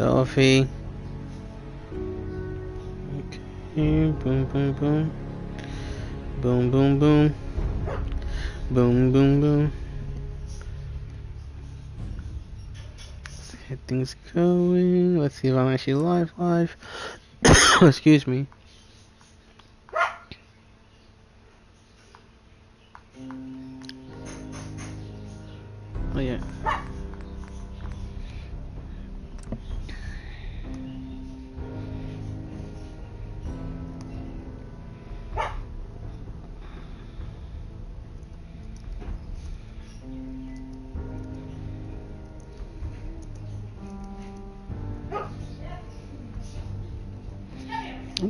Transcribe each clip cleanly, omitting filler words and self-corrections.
Selfie. Okay. Boom, boom, boom. Boom, boom, boom. Boom, boom, boom. Let's get things going. Let's see if I'm actually live. Excuse me. Oh yeah.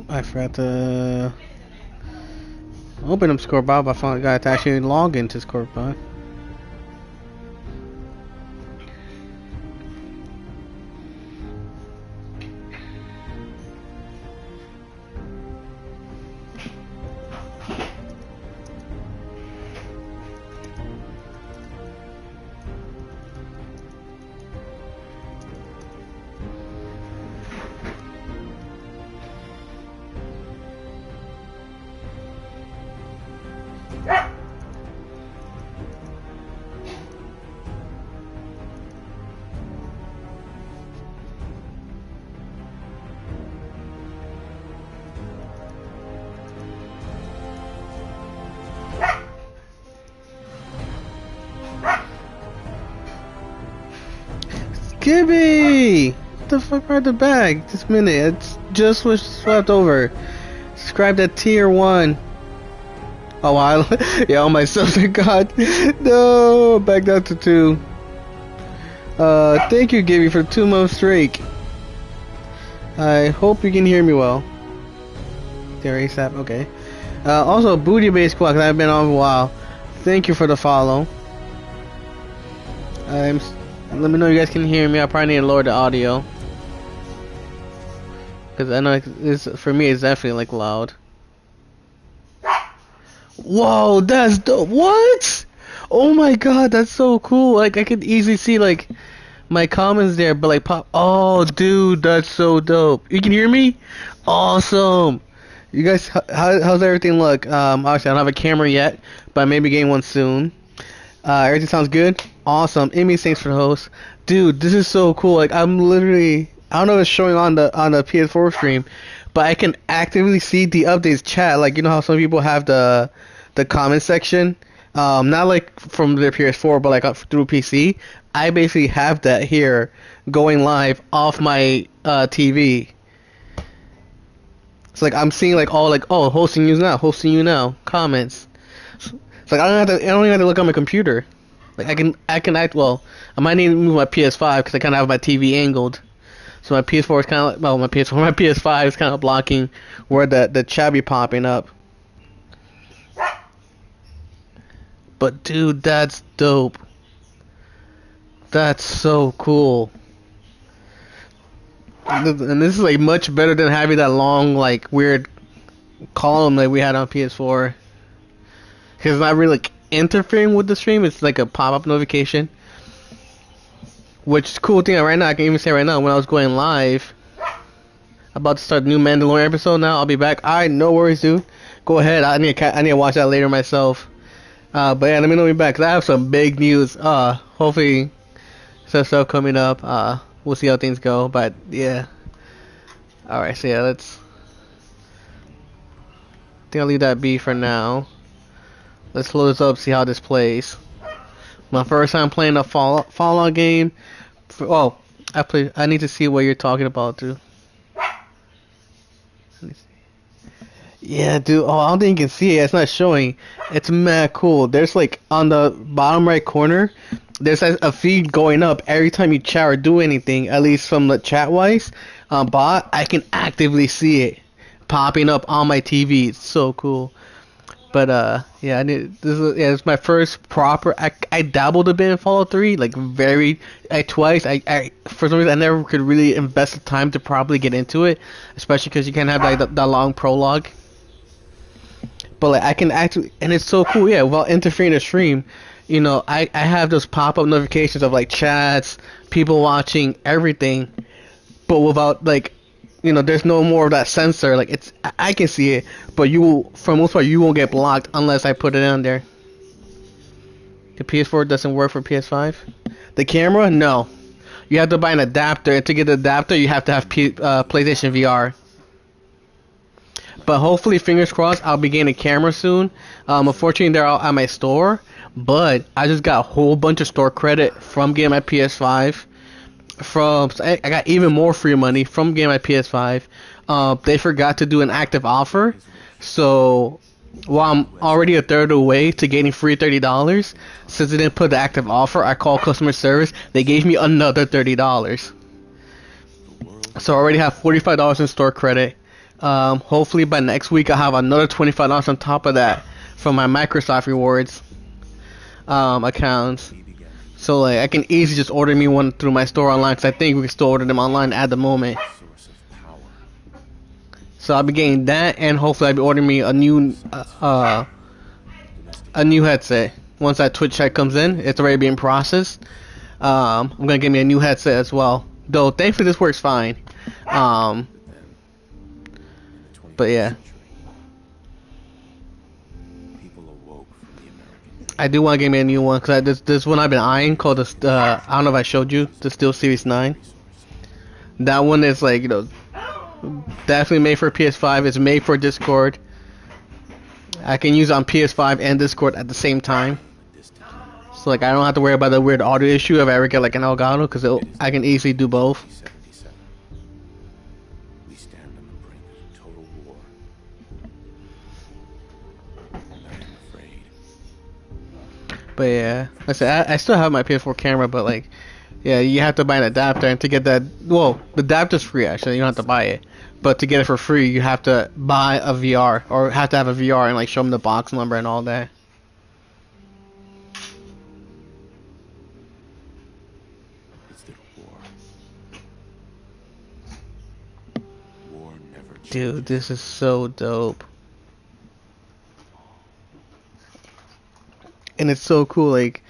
I forgot to open up Scorebob. I finally got to actually log into Scorebob. Gibby! What the fuck are the bag? This minute, it's just was swept over. Subscribe to tier 1. Oh wow, yeah, all my subs are gone. No, back down to 2. Thank you, Gibby, for 2 months straight. I hope you can hear me well. There, ASAP, okay. Also, Booty Base Squad, because I've been on for a while. Thank you for the follow. Let me know if you guys can hear me. I probably need to lower the audio, because I know for me it's definitely like loud. Whoa, that's dope. What? Oh my god, that's so cool. Like I could easily see like my comments there, but like pop. Oh, dude, that's so dope. You can hear me? Awesome. You guys, how's everything look? Obviously I don't have a camera yet, but I may be getting one soon. Everything sounds good? Awesome. Amy, thanks for the host. Dude, this is so cool. Like, I'm literally... I don't know if it's showing on the PS4 stream, but I can actively see the updates chat. Like, you know how some people have the comment section? Not like from their PS4, but like through PC. I basically have that here going live off my TV. It's like I'm seeing like all like, oh, hosting you now, comments. It's like I don't even have to look on my computer. Like I can act well. I might need to move my PS5 because I kind of have my TV angled. So my PS4 is kind of like, well, my PS5 is kind of blocking where the chat be popping up. But dude, that's dope. That's so cool. And this is like much better than having that long like weird column that we had on PS4. Because it's not really like interfering with the stream. It's like a pop-up notification. Which is a cool thing right now. I can even say right now when I was going live, about to start the new Mandalorian episode now. I'll be back. Alright, no worries, dude. Go ahead. I need to watch that later myself. But yeah, let me know when you're back. Cause I have some big news. Hopefully some stuff coming up. We'll see how things go. But yeah. Alright, so yeah, I think I'll leave that be for now. Let's load this up, see how this plays. My first time playing a Fallout game. I need to see what you're talking about, dude. Yeah, dude. Oh, I don't think you can see it. It's not showing. It's mad cool. There's like on the bottom right corner, there's a feed going up every time you chat or do anything. At least from the chat wise, bot, I can actively see it popping up on my TV. It's so cool. But yeah, it's my first proper. I dabbled a bit in Fallout 3, like twice. I for some reason I never could really invest the time to properly get into it, especially because you can't have like that long prologue. But like I can actually, and it's so cool. Yeah, without interfering in the stream, you know, I have those pop-up notifications of like chats, people watching, everything. but without like, there's no more of that sensor. Like I can see it, but for the most part, you won't get blocked unless I put it on there. The PS4 doesn't work for PS5. The camera, no. You have to buy an adapter, and to get the adapter, you have to have PlayStation VR. But hopefully, fingers crossed, I'll be getting a camera soon. Unfortunately, they're out at my store, but I just got a whole bunch of store credit from getting my PS5. I got even more free money from getting my PS5. They forgot to do an active offer, so while I'm already a third of the way to getting free $30, since they didn't put the active offer, I called customer service. They gave me another $30. So I already have $45 in store credit. Hopefully by next week I'll have another $25 on top of that from my Microsoft rewards accounts. So like I can easily just order me one through my store online, because I think we can still order them online at the moment. So I'll be getting that, and hopefully I'll be ordering me a new headset. Once that Twitch check comes in, it's already being processed. I'm gonna get me a new headset as well. Though thankfully this works fine. But yeah. I do want to get me a new one, because this one I've been eyeing called the I don't know if I showed you, the Steel Series 9. That one is like, definitely made for PS5. It's made for Discord. I can use it on PS5 and Discord at the same time. So like I don't have to worry about the weird audio issue if I ever get like an Elgato, because I can easily do both. But yeah, like I said, I still have my PS4 camera, but like, yeah, you have to buy an adapter, and to get that, well, the adapter's free actually. You don't have to buy it, but to get it for free, you have to buy a VR, or have to have a VR and like show them the box number and all that. Dude, this is so dope. And it's so cool, like,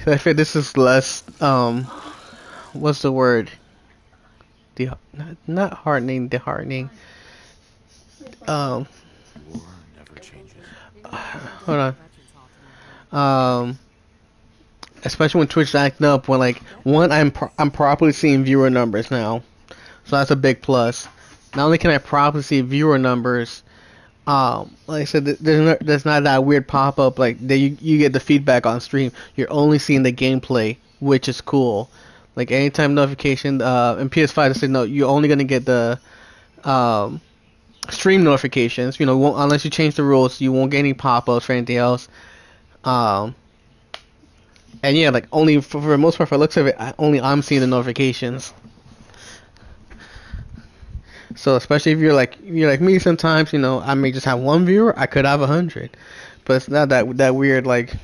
I feel this is less, what's the word? Not heartening, disheartening. Hold on. Especially when Twitch acting up, when like, one, I'm properly seeing viewer numbers now. So that's a big plus. Not only can I properly see viewer numbers, like I said, there's not that weird pop-up like that you get the feedback on stream. You're only seeing the gameplay, which is cool. Like anytime notification, in PS5 they say no, you're only gonna get the stream notifications. Unless you change the rules, you won't get any pop-ups or anything else. And yeah, like only for the most part, for the looks of it, only I'm seeing the notifications. So especially if you're like me, sometimes I may just have one viewer. I could have 100, but it's not that weird like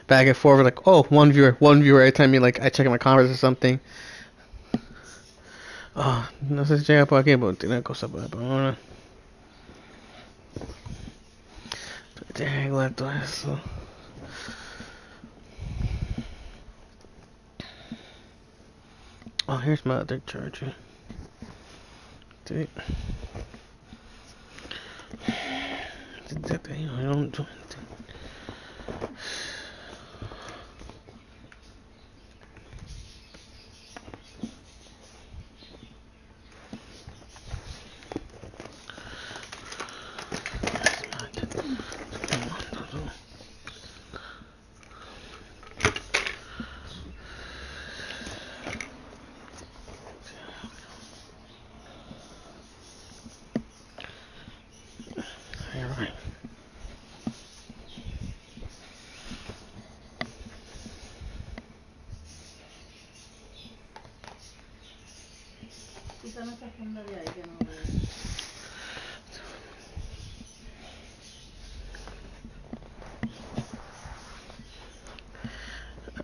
back and forth. Like, oh, one viewer every time I check my comments or something. Oh, no sé si llega por aquí, pero tiene cosas por ahí. Tengo todo eso. Oh, here's my other charger. Dude. I don't do anything.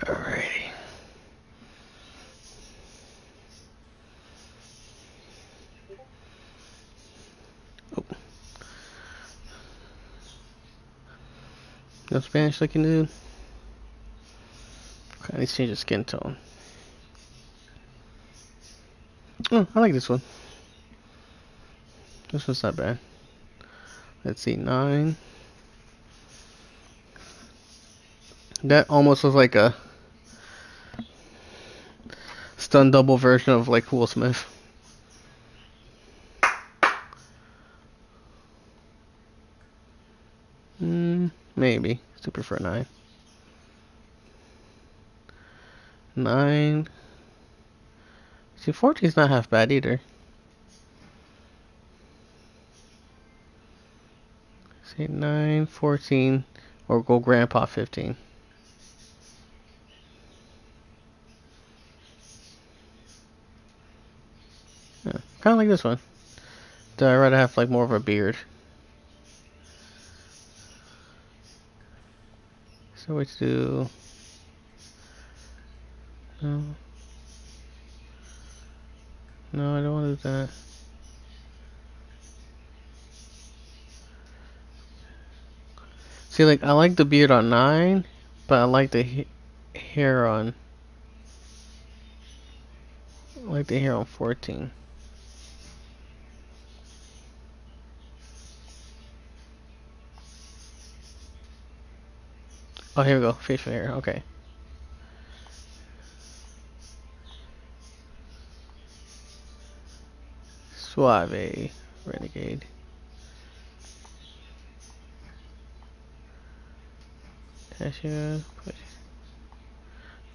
Alrighty. Oh. No Spanish looking dude. Okay, I need to change the skin tone. Oh, I like this one. This one's not bad. Let's see, 9. That almost was like a stun double version of like Will Smith. Maybe. Still prefer 9. 9. See, 14's not half bad either. Say 9, 14, or go Grandpa 15. Yeah, kind of like this one. I'd rather have like more of a beard. So what to do? No, no, I don't want to do that. See, like I like the beard on 9, but I like the hair on. I like the hair on 14. Oh, here we go. Facial hair. Okay. Suave. Renegade. Cashew.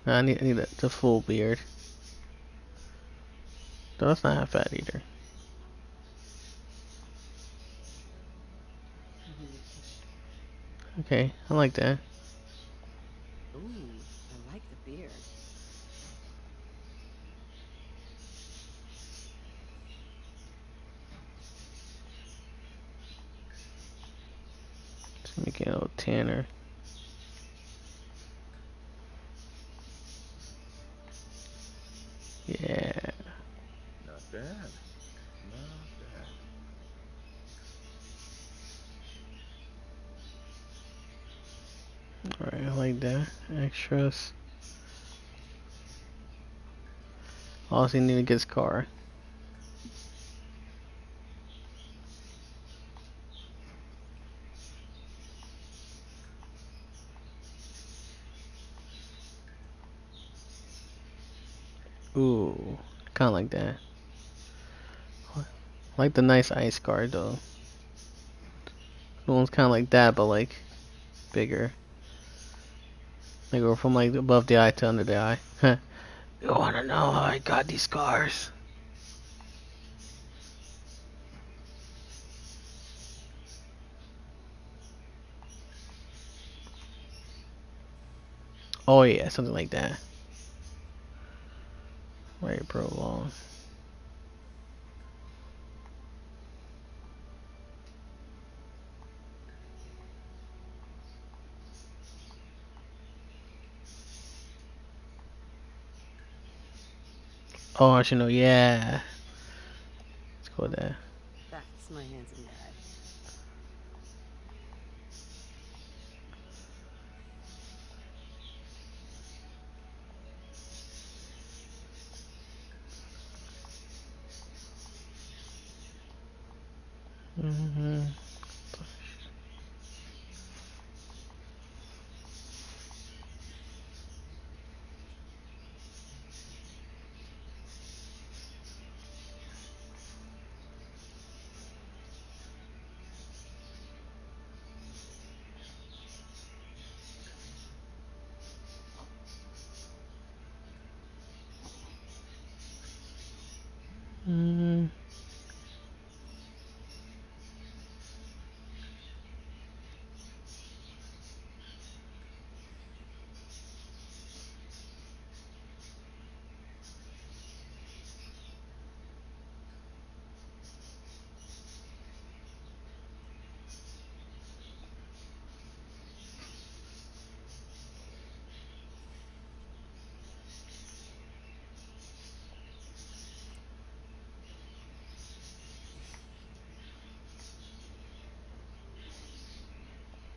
No, I need the full beard. Though that's not half bad either. Okay, I like that. Ooh, I like the beard. Just make it a little tanner. Yeah. Not bad. Not bad. Alright, I like that. Extras. Also, you need to get his car. Ooh, kind of like that. I like the nice ice car though. The one's kind of like that, but like bigger. They go from like above the eye to under the eye. You wanna know how I got these cars? Oh yeah, something like that. Very prolonged. Oh, I should know. Yeah, let's go with that. That's my handsome guy. Mhm. Mm.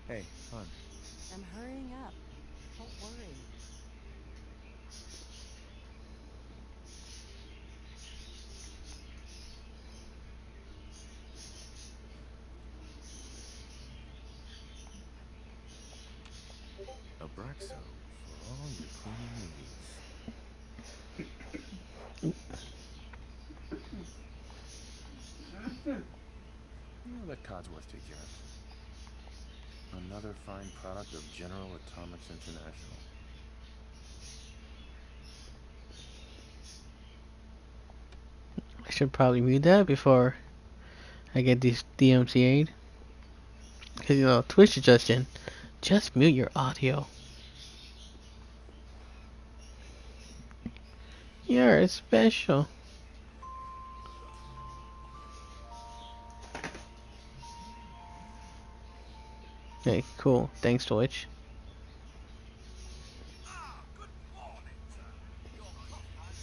Hey, hon. I'm hurrying up. Don't worry. Exo for all your cleaning needs. Let Codsworth take care of it. Another fine product of General Atomics International. I should probably read that before I get these DMCA'd. Because, you know, Twitch suggestion, just mute your audio. You're special. Okay, cool. Thanks, Twitch. Good morning, sir. Your coffee has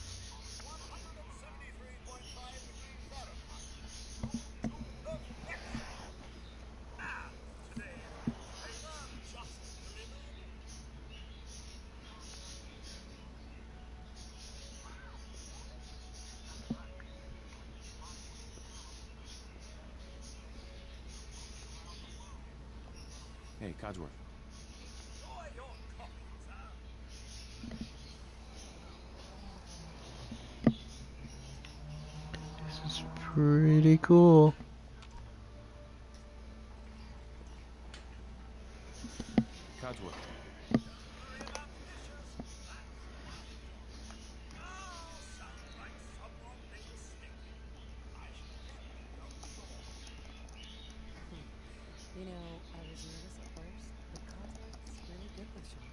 173.5 degrees Fahrenheit. Brewed to perfection. And today's newspaper just delivered. Hey, Codsworth. Enjoy your coffee, sir. This is pretty cool. Codsworth. Don't worry about the dishes. That's mine. Oh, sounds like someone being stinky. I should attend to the open door. You know, I was nervous at first, but Codsworth's really good with Sean.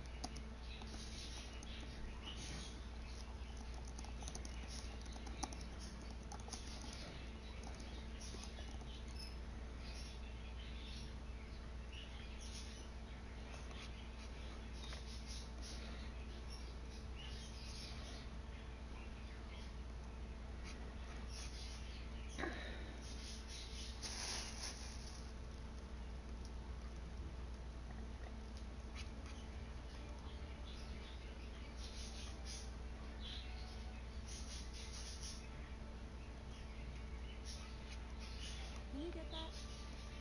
Can you get that?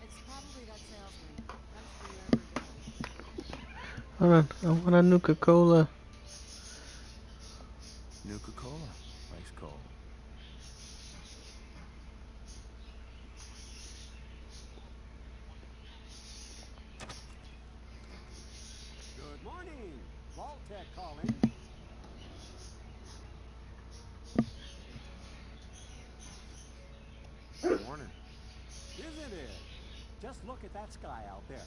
It's probably that salesman. Comes for you every day. Hold on, I want a Nuka-Cola. Nuka-Cola. Ice cold. Good morning. Vault-Tec calling. Morning. Isn't it? Just look at that sky out there.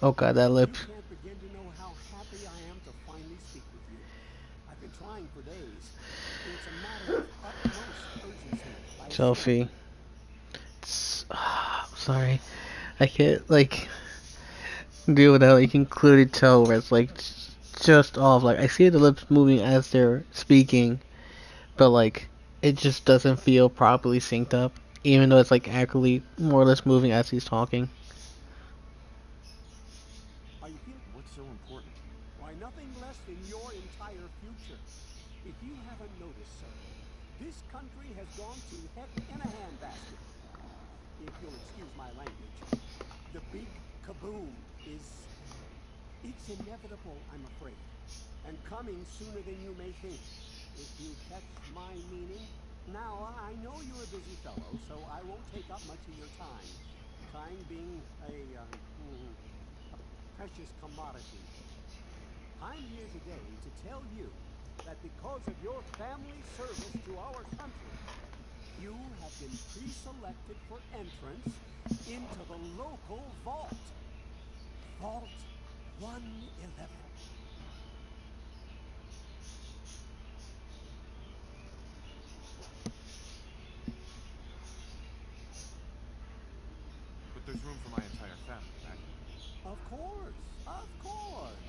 Oh god, that lip. You can't begin to know how happy I am to finally speak with you. I've been trying for days. It's a matter of utmost urgency. I assure you. Selfie. Sorry. I can't, like, deal with that. Like, you can clearly tell where it's, like, just off. Like, I see the lips moving as they're speaking, but, like, it just doesn't feel properly synced up. Even though it's, like, accurately more or less moving as he's talking. Are you feeling? What's so important? Why, nothing less than your entire future. If you haven't noticed, sir, this country has gone to heck in a handbasket. If you'll excuse my language, the big kaboom is... It's inevitable, I'm afraid, and coming sooner than you may think. If you catch my meaning. Now, I know you're a busy fellow, so I won't take up much of your time. Time being a precious commodity. I'm here today to tell you that because of your family service to our country, you have been pre-selected for entrance into the local vault. Vault 111. But there's room for my entire family, right? Of course, of course.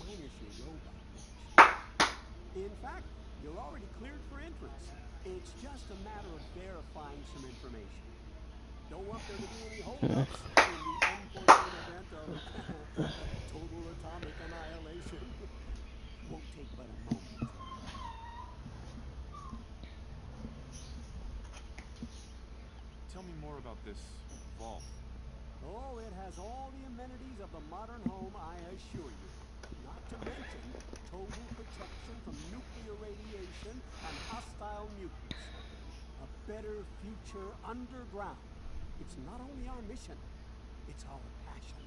Minus your robot watch. In fact, you're already cleared for entrance. It's just a matter of verifying some information. Don't want there to be any holdups in the unfortunate event of total atomic annihilation. Won't take but a moment. Tell me more about this vault. Oh, it has all the amenities of the modern home, I assure you. Not to mention total protection from nuclear radiation and hostile mutants. A better future underground. It's not only our mission, it's our passion.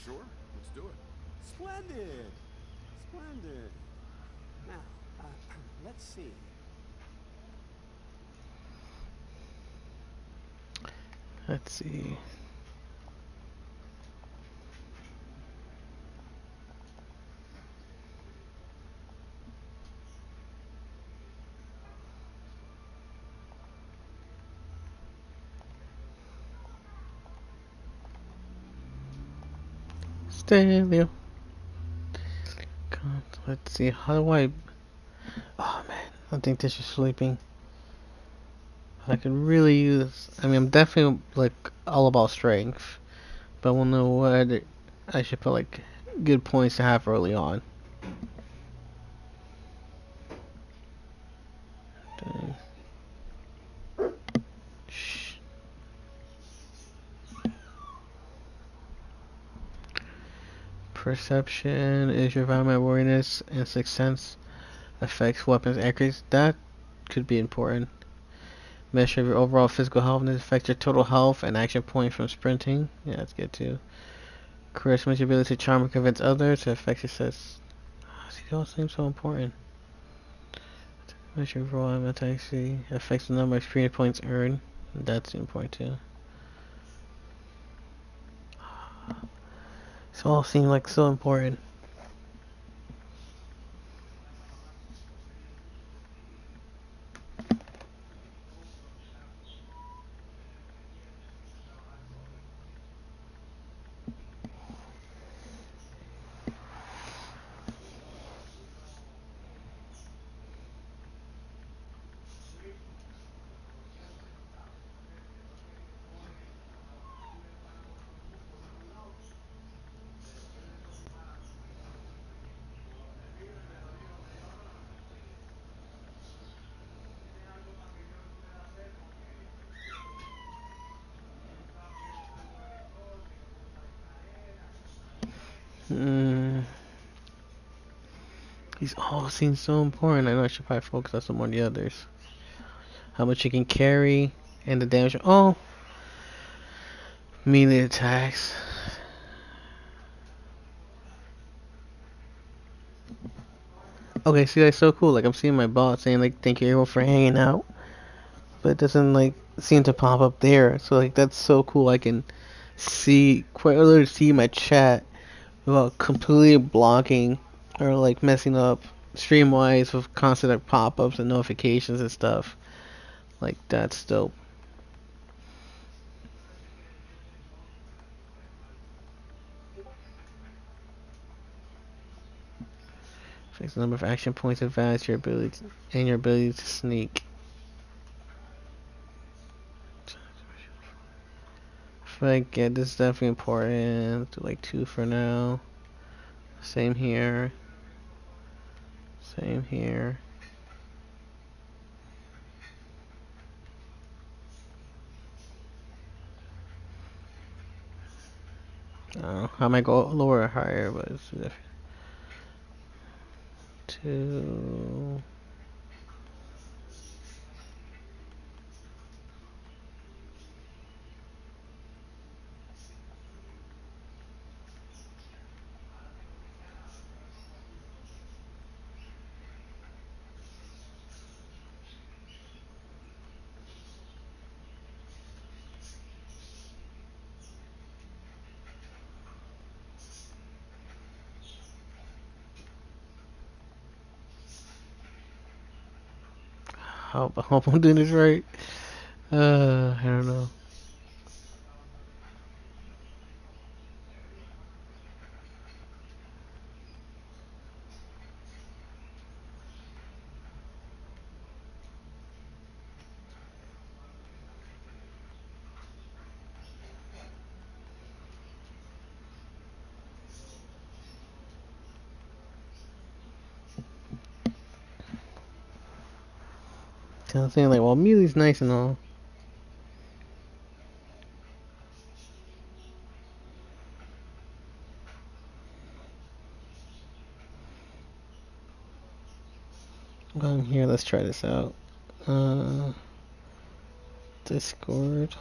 Sure, let's do it. Splendid! Splendid. Now, let's see. Let's see. Stereo. Let's see. How do I? Oh man, I think this is sleeping. I could really use. I mean, I'm definitely like all about strength, but I will know what I should put like good points to have early on. Dang. Shh. Perception is your environment awareness and sixth sense affects weapons accuracy. That could be important. Measure of your overall physical health and affects your total health and action point from sprinting. Yeah, that's good too. Charisma is your ability to charm and convince others to affect your success. See, they all seem so important. Measure overall MTC affects the number of experience points earned. That's important too. This all seem like so important. Hmm. These all seem so important. I know I should probably focus on some more of the others. How much you can carry and the damage. Oh, melee attacks. Okay, see that's so cool. Like I'm seeing my bot saying like thank you everyone for hanging out, but it doesn't like seem to pop up there. So like that's so cool. I can see quite literally see my chat without completely blocking or like messing up stream wise with constant like pop ups and notifications and stuff. Like that's dope. Fix the number of action points advance your ability and your ability to sneak. Like yeah, this is definitely important. Do like 2 for now. Same here. Same here. I don't know. I might go lower or higher, but it's different. 2. I hope I'm doing this right. I don't know. Kind of saying like, well, melee's nice and all. Going here, let's try this out. Discord.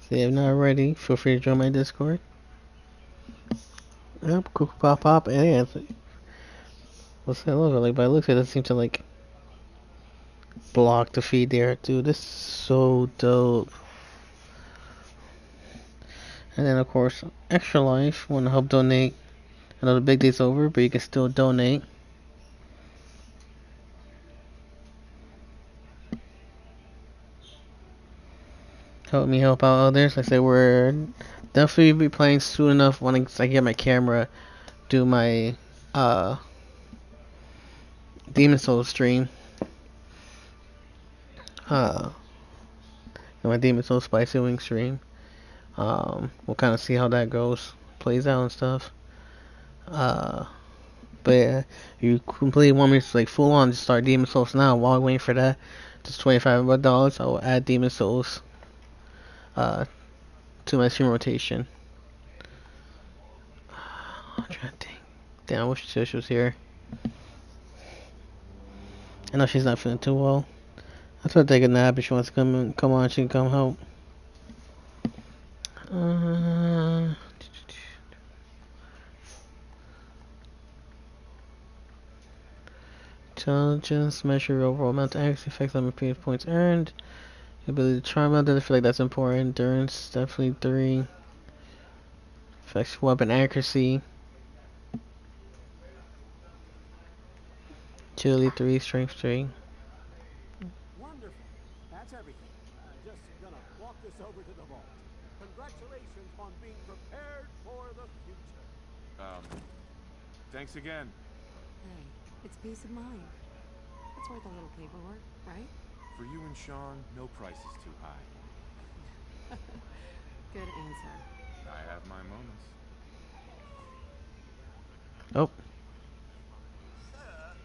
So if not already, feel free to join my Discord. Yep, cool, pop, and yeah, what's that logo like? But it looks like it doesn't seem to like block the feed there, dude. This is so dope. And then of course, Extra Life want to help donate. I know the big day's over, but you can still donate. Help me help out others. Like I said, we're definitely be playing soon enough when I get my camera, do my Demon Souls stream. Uh, my Demon Souls Spicy Wing stream. We'll kind of see how that goes, plays out and stuff. But yeah, you completely want me to like full on just start Demon Souls now while I'm waiting for that. Just $25. I will add Demon Souls to my stream rotation. I'm trying to think. Damn, I wish Tish was here. I know she's not feeling too well. I told her to take a nap if she wants to come on, she can come help. Intelligence, measure your overall amount of accuracy, effects on previous points earned. Ability to charm out, I feel like that's important. Endurance, definitely 3. Affects weapon accuracy. Agility 3, strength 3. Wonderful. That's everything. I'm just gonna walk this over to the vault. Congratulations on being prepared for the future. Thanks again. Hey, it's peace of mind. That's worth a little paperwork, right? For you and Sean, no price is too high. Good answer. I have my moments. Oh. Sir,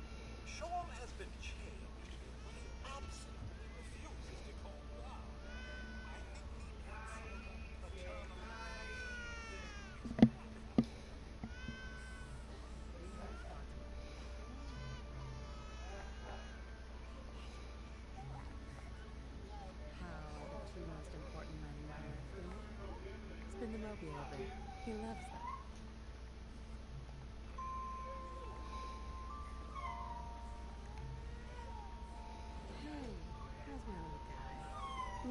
Sean has been changed, but he absolutely refuses to calm down. I think the answer paternal. How the two most important men in my life feel. Spin the mobile a bit. He loves that. Hey, how's my little guy?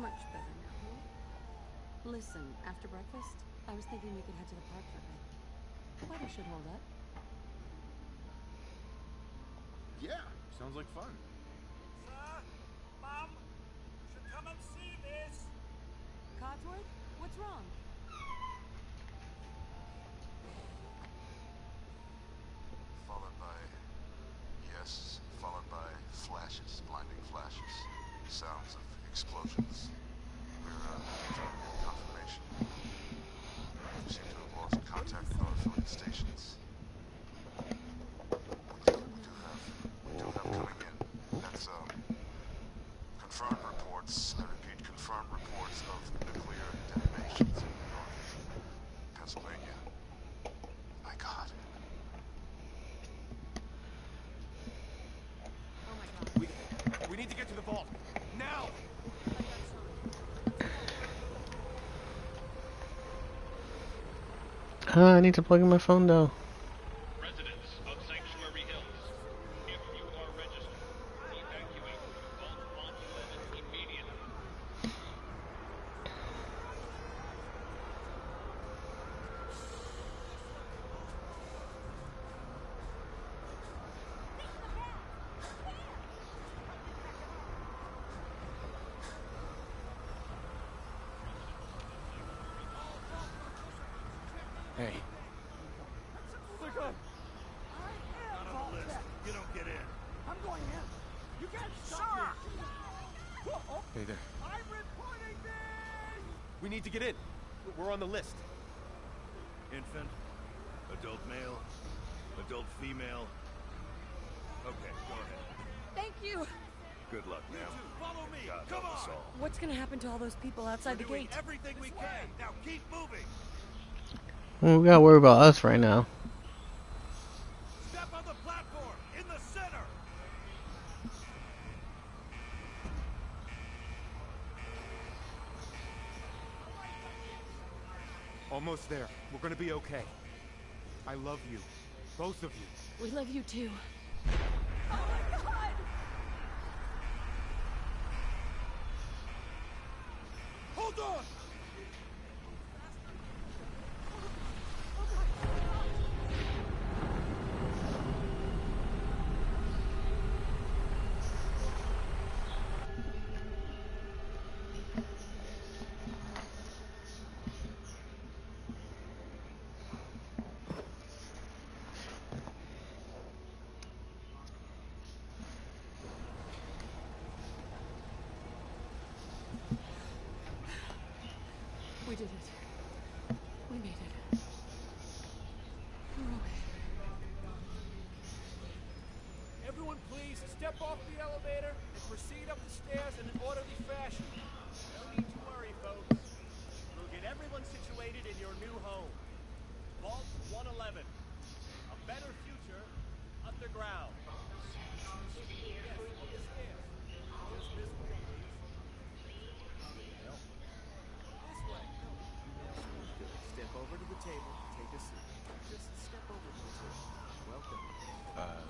Much better now, huh? Listen, after breakfast, I was thinking we could head to the park for a bit. The weather should hold up. Yeah, sounds like fun. Sir, Mom, you should come and see this. Codsworth, what's wrong? Followed by yes, followed by flashes, blinding flashes, sounds of explosions. We're trying to get confirmation. We seem to have lost contact with our affiliate stations. We do have coming in. That's confirmed reports. I repeat, confirmed reports of nuclear detonations in New York, Pennsylvania. My God. Oh my god. We need to get to the vault. Now! I need to plug in my phone though. Residents of Sanctuary Hills, if you are registered, evacuate Vault 111 immediately. Hey. Not on the list. You don't get in. I'm going in. You can't stop me. Whoa, Hey there. I'm reporting this! We need to get in. We're on the list. Infant, adult male, adult female. Okay, go ahead. Thank you! Good luck, ma'am. Follow me. God Come help us on. all. What's gonna happen to all those people outside the We're doing gate? everything we can. Now keep moving. Well, we gotta worry about us right now. Step on the platform. In the Almost there. We're gonna be okay. I love you. Both of you. We love you too. Oh my god! Hold on! We did it. We made it. We're okay. Everyone please step off the elevator and proceed up the stairs in an orderly fashion. No need to worry, folks. We'll get everyone situated in your new home. Vault 111. A better future underground. Yes, up the stairs. Just this way, please. This way. Step over to the table. Take a seat. Just step over to the table. Welcome.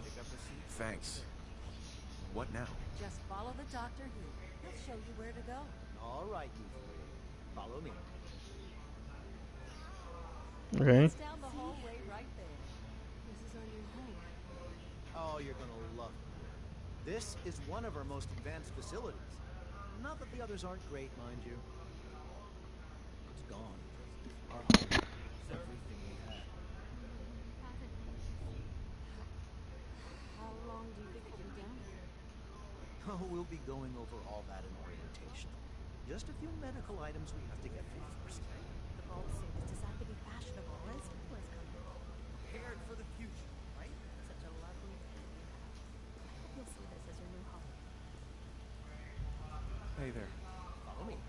Pick up a seat. Thanks. What now? Just follow the doctor here. He'll show you where to go. All right, you three. Follow me. Okay. It's down the hallway right there. This is our new home. Oh, you're gonna love it. This is one of our most advanced facilities. Not that the others aren't great, mind you. It's gone. Our home. Everything we had. How long do you think we'll be down here? Oh, we'll be going over all that in orientation. Just a few medical items we have to get through first. The vault seems designed to be fashionable as well as comfortable. Prepared for the future, right? Such a lovely thing you have. I hope you'll see this as your new home. Hey there. Follow me.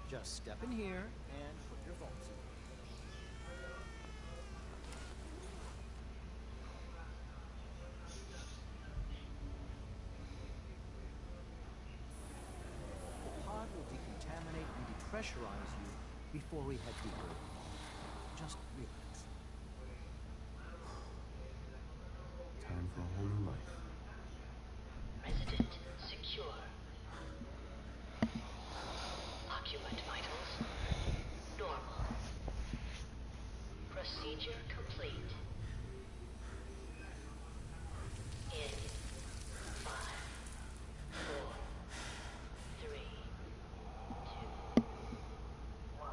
Just step in here and put your vaults in. The pod will decontaminate and depressurize you before we head deeper. Just relax. Time for a whole new life. Resident secure. Occupant vitals normal. Procedure complete. In 5, 4, 3, 2, 1.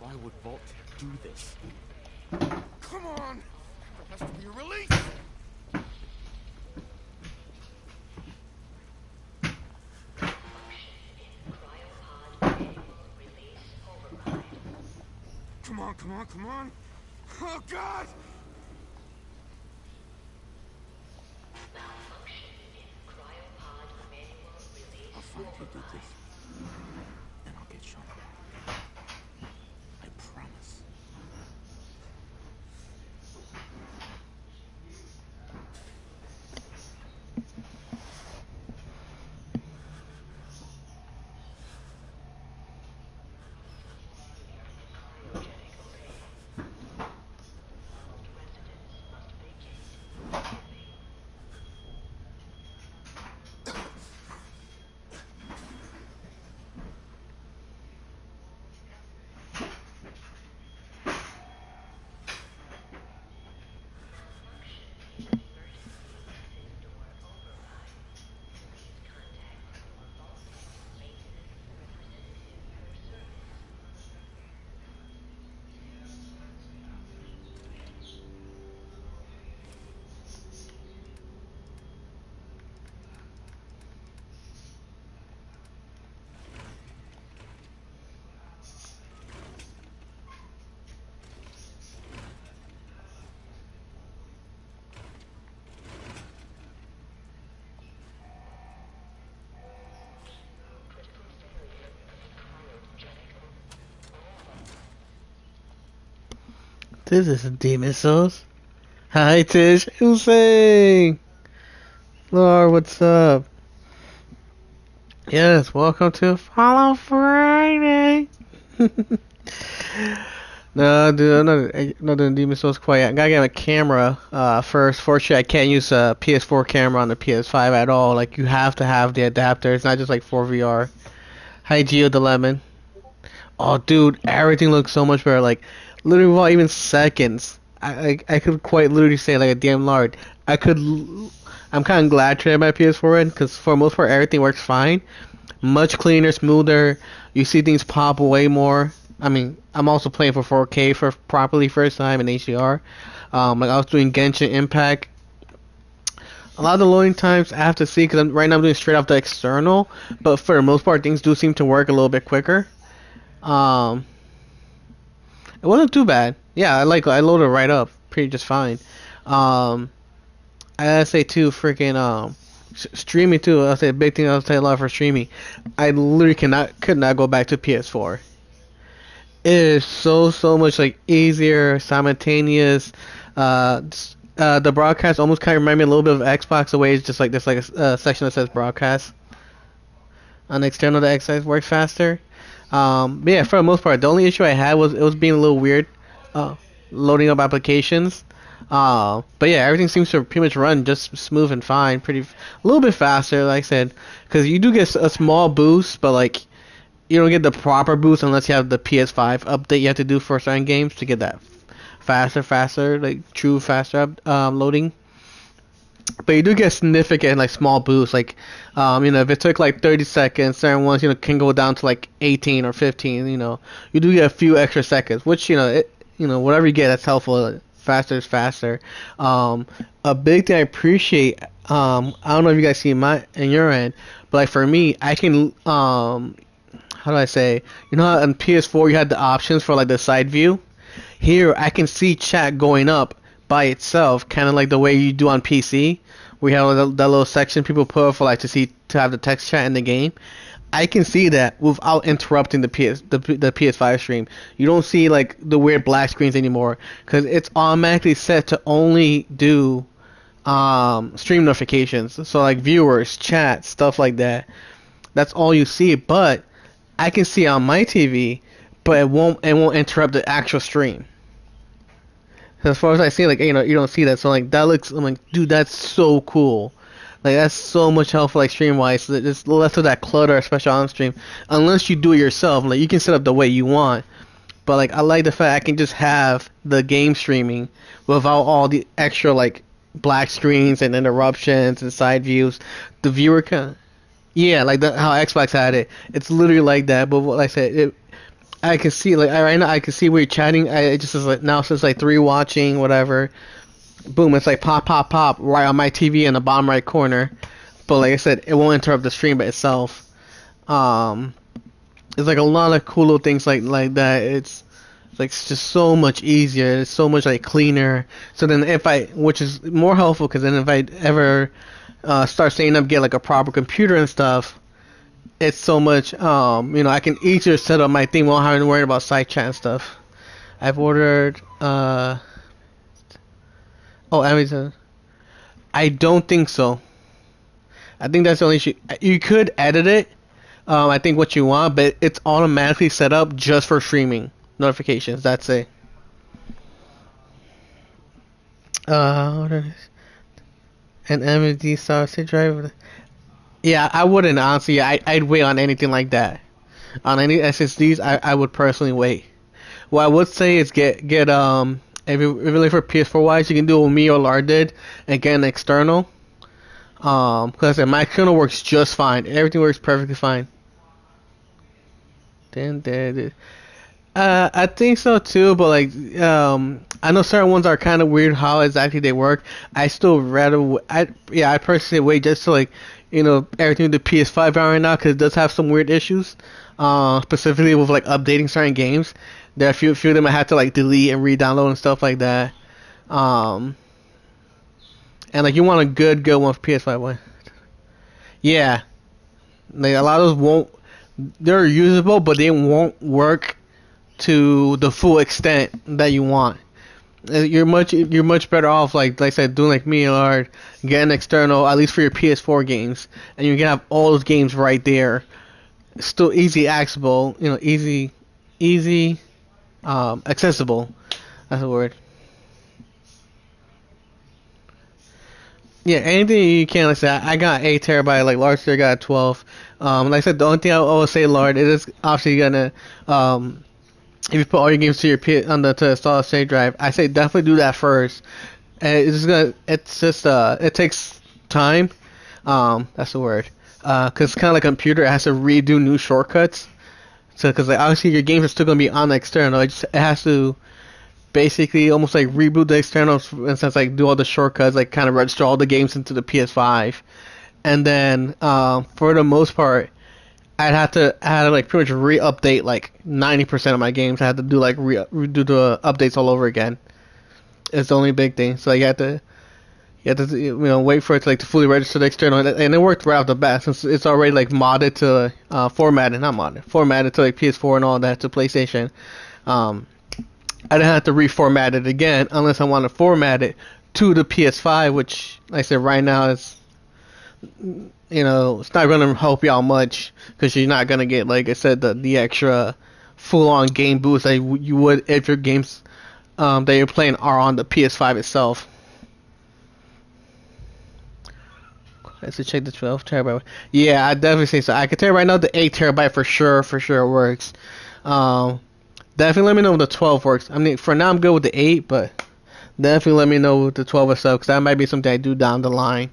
Why would Vault do this? Come on! There has to be a release! Come on, come on, come on! Oh, God! I'll find who did this, and I'll get shown. I promise. This is Demon Souls. Hi Tish, Hussein! Lord, what's up? Yes, welcome to Follow Friday! No, dude, I'm not doing Demon Souls quite yet. I gotta get a camera first. Fortunately, I can't use a PS4 camera on the PS5 at all. Like, you have to have the adapter. It's not just like 4VR. Hi, Geo the Lemon. Oh, dude, everything looks so much better. Like, literally, without even seconds, I could quite literally say, like, a damn lord. I'm kind of glad to have my PS4 in, because for the most part, everything works fine. Much cleaner, smoother. You see things pop way more. I mean, I'm also playing for 4K for properly first time in HDR. Like, I was doing Genshin Impact. A lot of the loading times I have to see, because right now I'm doing straight off the external, but for the most part, things do seem to work a little bit quicker. It wasn't too bad. Yeah, I loaded it right up, pretty just fine. I gotta say too, freaking streaming too. I'll say a big thing. I'll say a lot for streaming. I literally could not go back to PS4. It is so much like easier, simultaneous. The broadcast almost kind of remind me a little bit of Xbox. The way it's just like there's like a section that says broadcast. On the external, the Xbox works faster. But yeah, for the most part, the only issue I had was it was being a little weird, loading up applications. But yeah, everything seems to pretty much run just smooth and fine, a little bit faster, like I said, because you do get a small boost, but like you don't get the proper boost unless you have the PS5 update you have to do for certain games to get that faster, like true faster loading. But you do get significant like small boosts, like if it took like 30 seconds, certain ones can go down to like 18 or 15. You do get a few extra seconds, which whatever you get that's helpful. Faster is faster. A big thing I appreciate. I don't know if you guys see in your end, but like for me, I can how do I say? How on PS4 you had the options for like the side view. Here I can see chat going up by itself, kind of like the way you do on PC. We have that little section people put up for like to have the text chat in the game. I can see that without interrupting the PS5 stream. You don't see like the weird black screens anymore because it's automatically set to only do stream notifications. So like viewers, chat, stuff like that. That's all you see. But I can see on my TV, but it won't interrupt the actual stream. As far as I see, like you don't see that. So like that looks, I'm like, dude, that's so cool. Like that's so much helpful, like stream wise. So there's less of that clutter, especially on stream. Unless you do it yourself, like you can set up the way you want. But like I like the fact I can just have the game streaming without all the extra like black screens and interruptions and side views. The viewer can, yeah, like how Xbox had it. It's literally like that. But like I said, I can see like right now I can see where you're chatting. It just says like now it says like 3 watching whatever. Boom, it's like pop pop pop right on my TV in the bottom right corner. But like I said, it won't interrupt the stream by itself. Um, it's like a lot of cool little things like that. It's like it's just so much easier. It's so much like cleaner. So then if I, which is more helpful, because then if I ever start setting up, get like a proper computer and stuff, it's so much. I can easier set up my thing without having to worry about side chat and stuff. I've ordered. Amazon. I don't think so. I think that's the only issue. You could edit it. I think what you want, but it's automatically set up just for streaming notifications. That's it. What is an MSD solid state drive? Yeah, I wouldn't honestly. I'd wait on anything like that. On any SSDs, I would personally wait. What I would say is get if you're really for PS4 wise, you can do what me or Lar did and get an external. Because my external works just fine. Everything works perfectly fine. Then I think so too, but like I know certain ones are kind of weird how exactly they work. I still rather I personally wait just to like everything with the PS5 right now because it does have some weird issues. Specifically with like updating certain games. There are a few of them I had to like delete and re-download and stuff like that. And like you want a good one for PS5 one. Yeah, like a lot of those won't. They're usable, but they won't work to the full extent that you want. You're much better off like I said doing like me or get an external at least for your PS4 games, and you can have all those games right there. Still easy accessible, easy accessible. That's the word. Yeah, anything you can. Like I said, I got 8 TB. Like Lars here got 12. Like I said, the only thing I will say, Lord, it is obviously gonna if you put all your games to your to the solid state drive, I say definitely do that first. And it takes time. That's the word. Cause kind of like a computer, it has to redo new shortcuts. So, cause like obviously your games are still gonna be on the external. It has to basically almost like reboot the external and since like do all the shortcuts, like kind of register all the games into the PS5, and then for the most part, I had to like pretty much re-update like 90% of my games. I had to do like redo the updates all over again. It's the only big thing. So you have to wait for it to like to fully register the external, and it worked right off the bat since it's already like modded to formatted to like PS4 and all that to PlayStation. I didn't have to reformat it again unless I want to format it to the PS5, which like I said right now is it's not going to help you out much because you're not going to get, like I said, the extra full-on game boost that you would if your games that you're playing are on the PS5 itself. Let's check the 12 TB. Yeah, I definitely say so. I can tell you right now the 8 TB for sure works. Definitely let me know if the 12 works. I mean, for now I'm good with the 8, but definitely let me know with the 12 itself because that might be something I do down the line.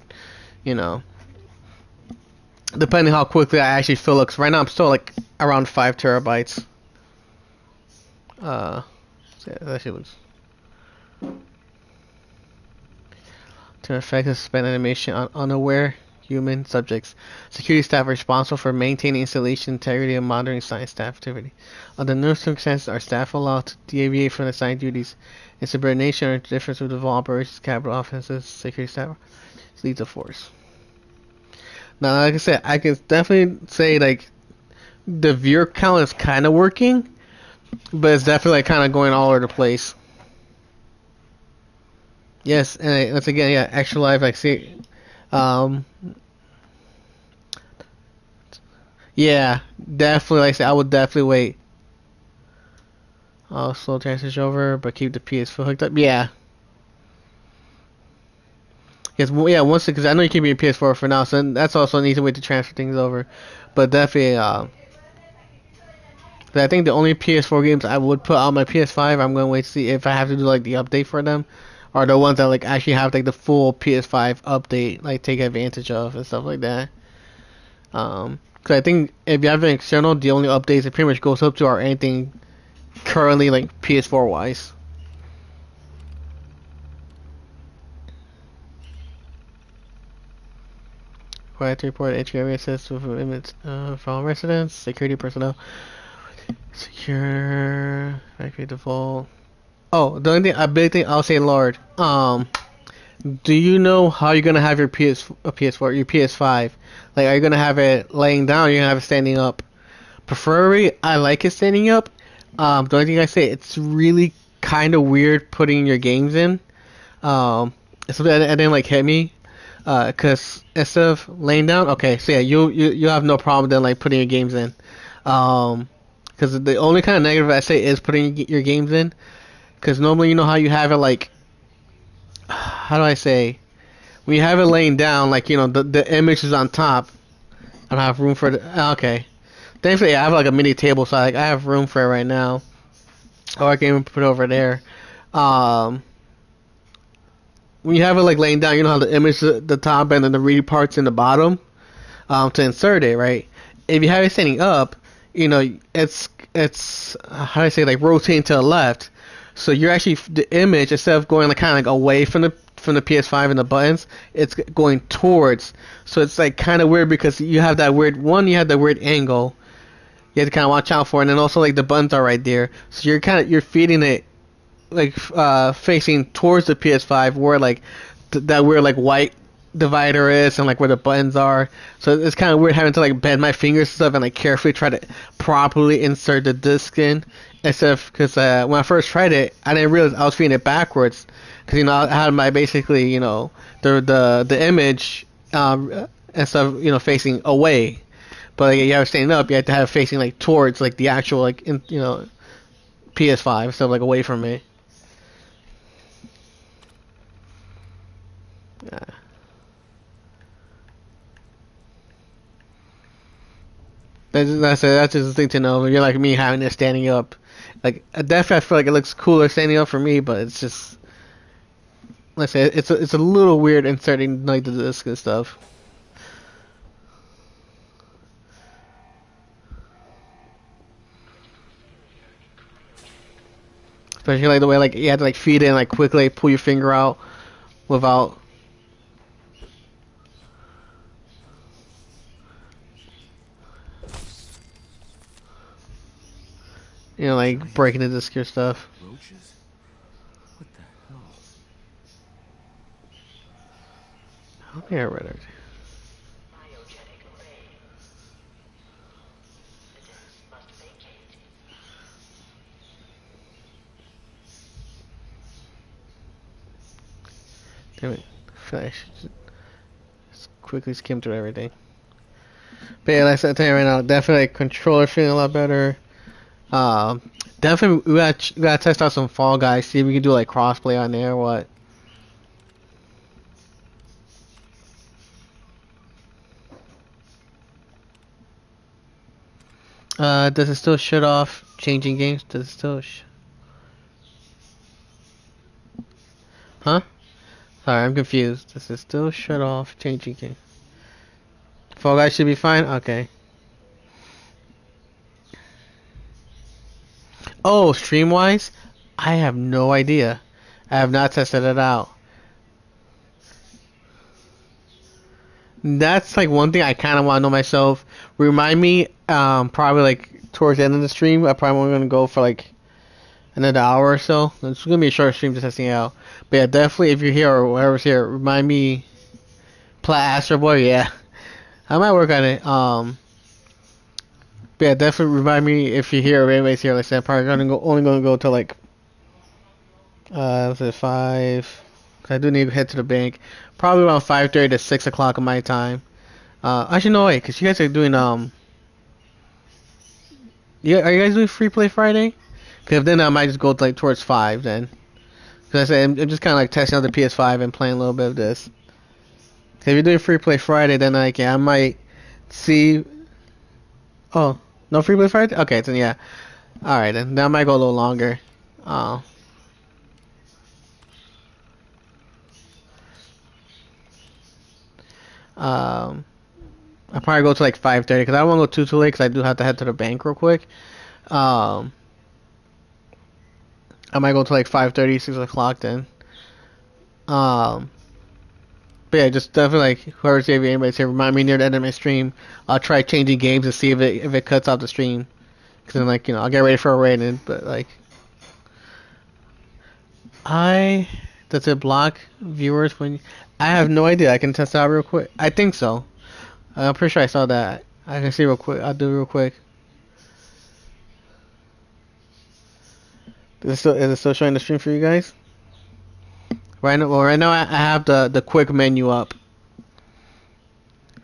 Depending how quickly I actually fill it. Because right now I'm still like around 5 TB. So yeah, that shit was. To effect a suspend animation on unaware human subjects. Security staff are responsible for maintaining installation integrity and monitoring science staff activity. Under no circumstances are staff allowed to deviate from the assigned duties. Insubordination or difference with the operations, capital offenses, security staff leads the force. Now, like I said, I can definitely say like the viewer count is kind of working, but it's definitely like, kind of going all over the place. Yes, and once again, yeah, extra life. Like see, yeah, definitely. Like I said, I would definitely wait. Slow transition over, but keep the PS4 hooked up. Yeah. Yes, yeah. Because I know you keep your PS4 for now, so that's also an easy way to transfer things over. But definitely, I think the only PS4 games I would put on my PS5, I'm gonna wait to see if I have to do like the update for them. Are the ones that like actually have like the full PS5 update, like take advantage of and stuff like that. Cause Cause I think if you have an external, the only updates it pretty much goes up to are anything currently like PS4 wise. Quiet to report entry area assist with image from residents, security personnel, secure factory default. Oh, the only thing, a big thing I'll say, Lord. Do you know how you're gonna have your PS4, your PS5? Like, are you gonna have it laying down? Or are you gonna have it standing up? Preferably, I like it standing up. The only thing I say, it's really kind of weird putting your games in. It's something that didn't like hit me. Cause instead of laying down, okay, so yeah, you have no problem then like putting your games in. Cause the only kind of negative I say is putting your games in. Cause normally you know how you have it like, how do I say? When you have it laying down, like the image is on top. I don't have room for it. Okay. Thankfully, I have like a mini table, so I have room for it right now. Or I can even put it over there. Um, when you have it like laying down, you know how the image is at the top and then the read parts in the bottom. To insert it, right? If you have it standing up, it's how do I say, like rotating to the left. So you're actually the image, instead of going like kind of like away from the PS5 and the buttons, it's going towards. So it's like kind of weird because you have that weird one. You have that weird angle. You have to kind of watch out for, and then also like the buttons are right there. So you're feeding it like facing towards the PS5, where like that weird like white divider is, and like where the buttons are. So it's kind of weird having to like bend my fingers and stuff and like carefully try to properly insert the disc in. Instead of, because when I first tried it, I didn't realize I was feeding it backwards. Because I had my basically the image and stuff facing away. But like, you have it standing up, you have to have it facing like towards like the actual like PS5, so like away from me. Yeah. That's just a thing to know. If you're like me having it standing up, like definitely I feel like it looks cooler standing up for me, but it's just, let's say it's a little weird inserting like the disc and stuff. Especially like the way like you have to like feed it and like quickly pull your finger out without. Like breaking the disc or stuff. Roaches? What the hell? I'll get rid of it. Biogenic array. The disc must vacate. Damn it. I feel like I should just quickly skim through everything. But yeah, like I said, tell you right now, definitely controller feeling a lot better. Definitely we gotta test out some Fall Guys, see if we can do like crossplay on there or what. Does it still shut off changing games? Does it still Huh? Sorry, I'm confused. Does it still shut off changing games? Fall Guys should be fine? Okay. Oh, stream-wise? I have no idea. I have not tested it out. That's like one thing I kind of want to know myself. Remind me, probably like towards the end of the stream, I probably only gonna go for like another hour or so. It's gonna be a short stream just testing it out. But yeah, definitely if you're here or whoever's here, remind me. Play Astro Boy, yeah. I might work on it. But yeah, definitely remind me if you're here or anybody's here. Like I said, I'm probably only gonna go to like let's say 5. Cause I do need to head to the bank. Probably around 5:30 to 6 o'clock of my time. Actually no wait, cause you guys are doing yeah, are you guys doing Free Play Friday? Cause then I might just go like towards 5 then. Cause I said I'm just kind of like testing out the PS5 and playing a little bit of this. Cause if you're doing Free Play Friday, then like yeah, I might see. Oh, no Free Play Friday? Okay, then yeah. Alright, then that might go a little longer. I'll probably go to like 5:30 because I don't want to go too late because I do have to head to the bank real quick. Um, I might go to like 5:30, 6 o'clock then. Um, but yeah, just definitely like whoever's here, anybody say remind me near the end of my stream. I'll try changing games to see if it cuts out the stream. Cause then like I'll get ready for a rating. But like does it block viewers when I have no idea. I can test it out real quick. I think so. I'm pretty sure I saw that. I can see real quick. I'll do it real quick. Is it still showing the stream for you guys? Right now I have the quick menu up.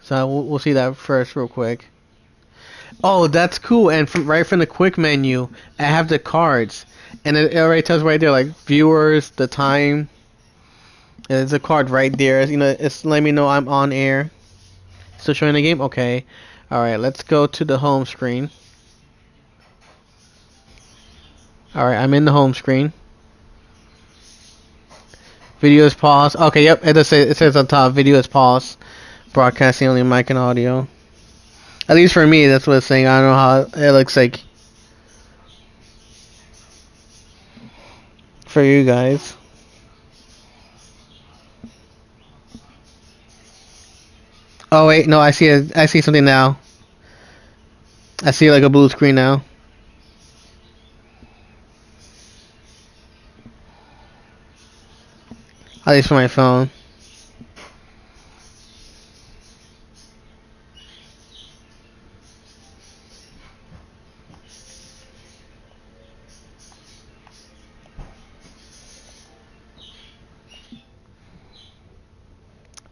So we'll see that first real quick. Oh, that's cool. And right from the quick menu, I have the cards. And it already tells right there, like, viewers, the time. And there's a card right there. It's letting me know I'm on air. Still showing the game? Okay. Alright, let's go to the home screen. Alright, I'm in the home screen. Video is paused. Okay, yep, it says on top, video is paused. Broadcasting only mic and audio. At least for me, that's what it's saying. I don't know how it looks like for you guys. Oh wait, no, I see something now. I see like a blue screen now. At least for my phone.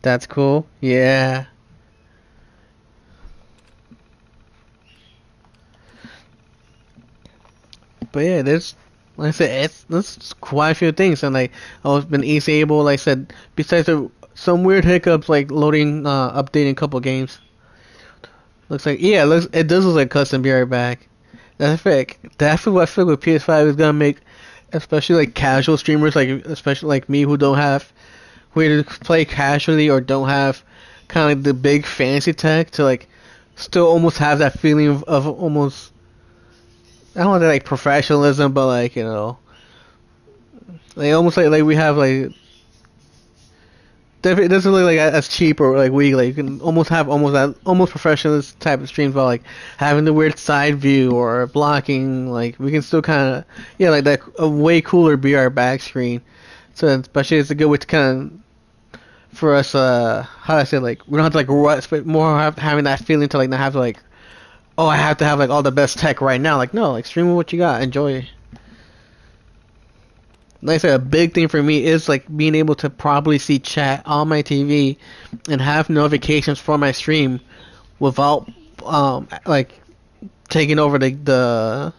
That's cool. Yeah. But yeah, like I said, there's quite a few things, and like I've been easily able, like I said, besides some weird hiccups like loading, updating a couple games. Looks like it does look like custom. Be right back. That's fake. That's what I feel with PS5 is gonna make, especially like casual streamers, like especially like me who don't have, who either play casually or don't have kind of like the big fancy tech to like still almost have that feeling of almost, I don't want to like professionalism, but like like almost like we have like definitely it doesn't look like as cheap or like weak. Like you can almost have almost professional type of streams, but like having the weird side view or blocking. Like we can still kind of like that a way cooler BR back screen. So especially it's a good way to kind of for us how do I say, like we don't have to like rush, but more having that feeling to like not have to like, oh, I have to have like all the best tech right now. Like no, like stream with what you got, enjoy. Like I said, a big thing for me is like being able to properly see chat on my TV and have notifications for my stream without like taking over the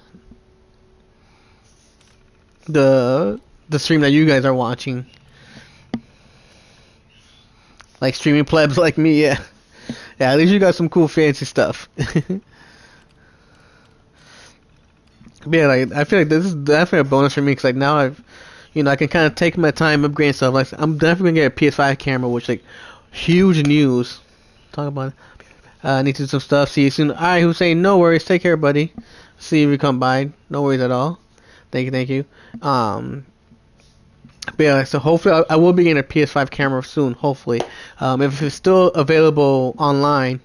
stream that you guys are watching. Like streaming plebs like me, yeah. Yeah, at least you got some cool fancy stuff. But yeah, like I feel like this is definitely a bonus for me because like now I can kind of take my time upgrading stuff. Like I'm definitely gonna get a PS5 camera, which like huge news. Talk about it. I need to do some stuff. See you soon. Alright, Hussein, no worries. Take care, buddy. See if you come by. No worries at all. Thank you. But yeah, so hopefully I will be getting a PS5 camera soon. Hopefully, if it's still available online,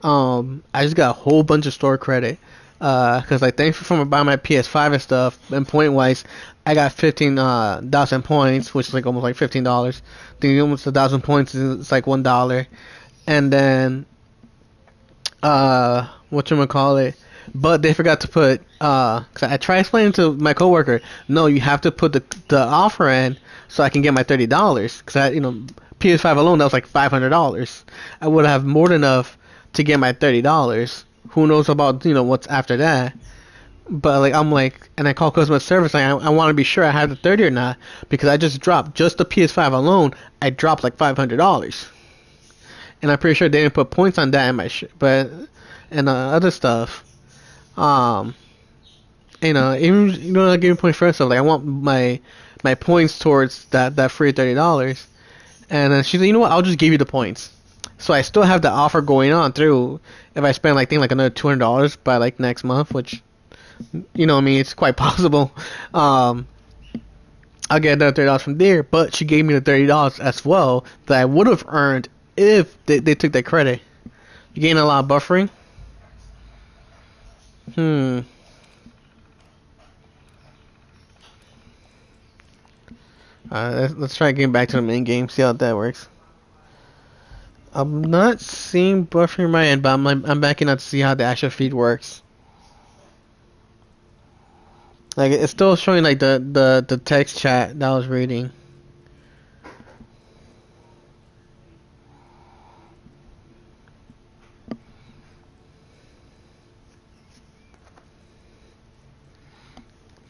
I just got a whole bunch of store credit. Cause like thanks for buying my PS5 and stuff, and point wise, I got 15,000 points, which is like almost like $15. I think almost 1,000 points is like $1, and then whatchamacallit, but they forgot to put cause I tried explaining to my coworker, no, you have to put the offer in so I can get my $30, cause I PS5 alone that was like $500. I would have more than enough to get my $30. Who knows about what's after that? But like I'm like, and I call customer service. Like, I want to be sure I have the 30 or not because I just dropped the PS5 alone. I dropped like $500, and I'm pretty sure they didn't put points on that in my but and other stuff. Even not giving points for stuff. Like I want my points towards that free $30. And then she said, you know what? I'll just give you the points. So I still have the offer going on through if I spend like another $200 by like next month, which I mean it's quite possible. Um, I'll get another $30 from there, but she gave me the $30 as well that I would have earned if they took that credit. You gain a lot of buffering. Let's try getting back to the main game, see how that works. I'm not seeing buffering my end, but I'm backing out to see how the actual feed works. Like it's still showing like the text chat that I was reading.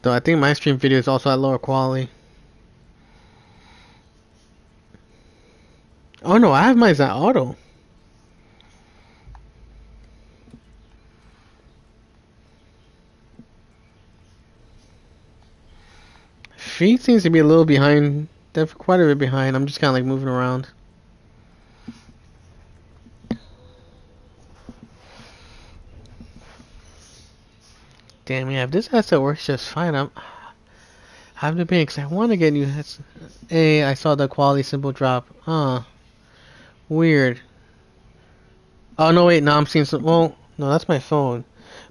Though I think my stream video is also at lower quality. Oh no, I have mine at auto. Feed seems to be a little behind. They're quite a bit behind. I'm just kind of like moving around. Damn, yeah, if this headset works just fine, I'm debating because I want to get new headset. Hey, I saw the quality symbol drop. Weird. Oh no, wait, no, I'm seeing some. Well, no, that's my phone,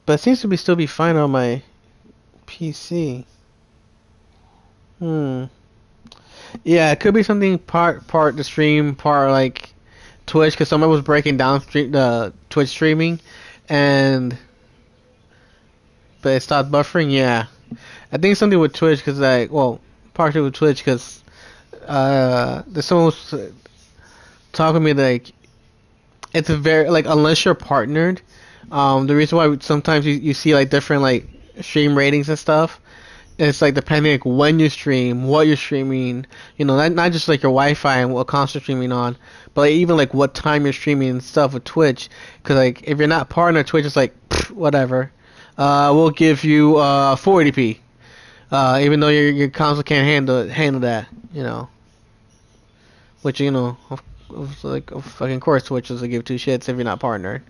but it seems to be still be fine on my PC. Yeah, it could be something part the stream, part like Twitch, because someone was breaking down the Twitch streaming, and but it stopped buffering. Yeah, I think something with Twitch, because partially with Twitch, because there's someone was talking to me like it's a very like unless you're partnered, the reason why sometimes you see like different like stream ratings and stuff. It's like depending like when you stream, what you're streaming, not just like your Wi-Fi and what console streaming on, but like, even like what time you're streaming and stuff with Twitch. Because like if you're not partner Twitch, it's like whatever. We'll give you 480p, even though your console can't handle that, Which like of fucking course Twitch doesn't give two shits if you're not partnered.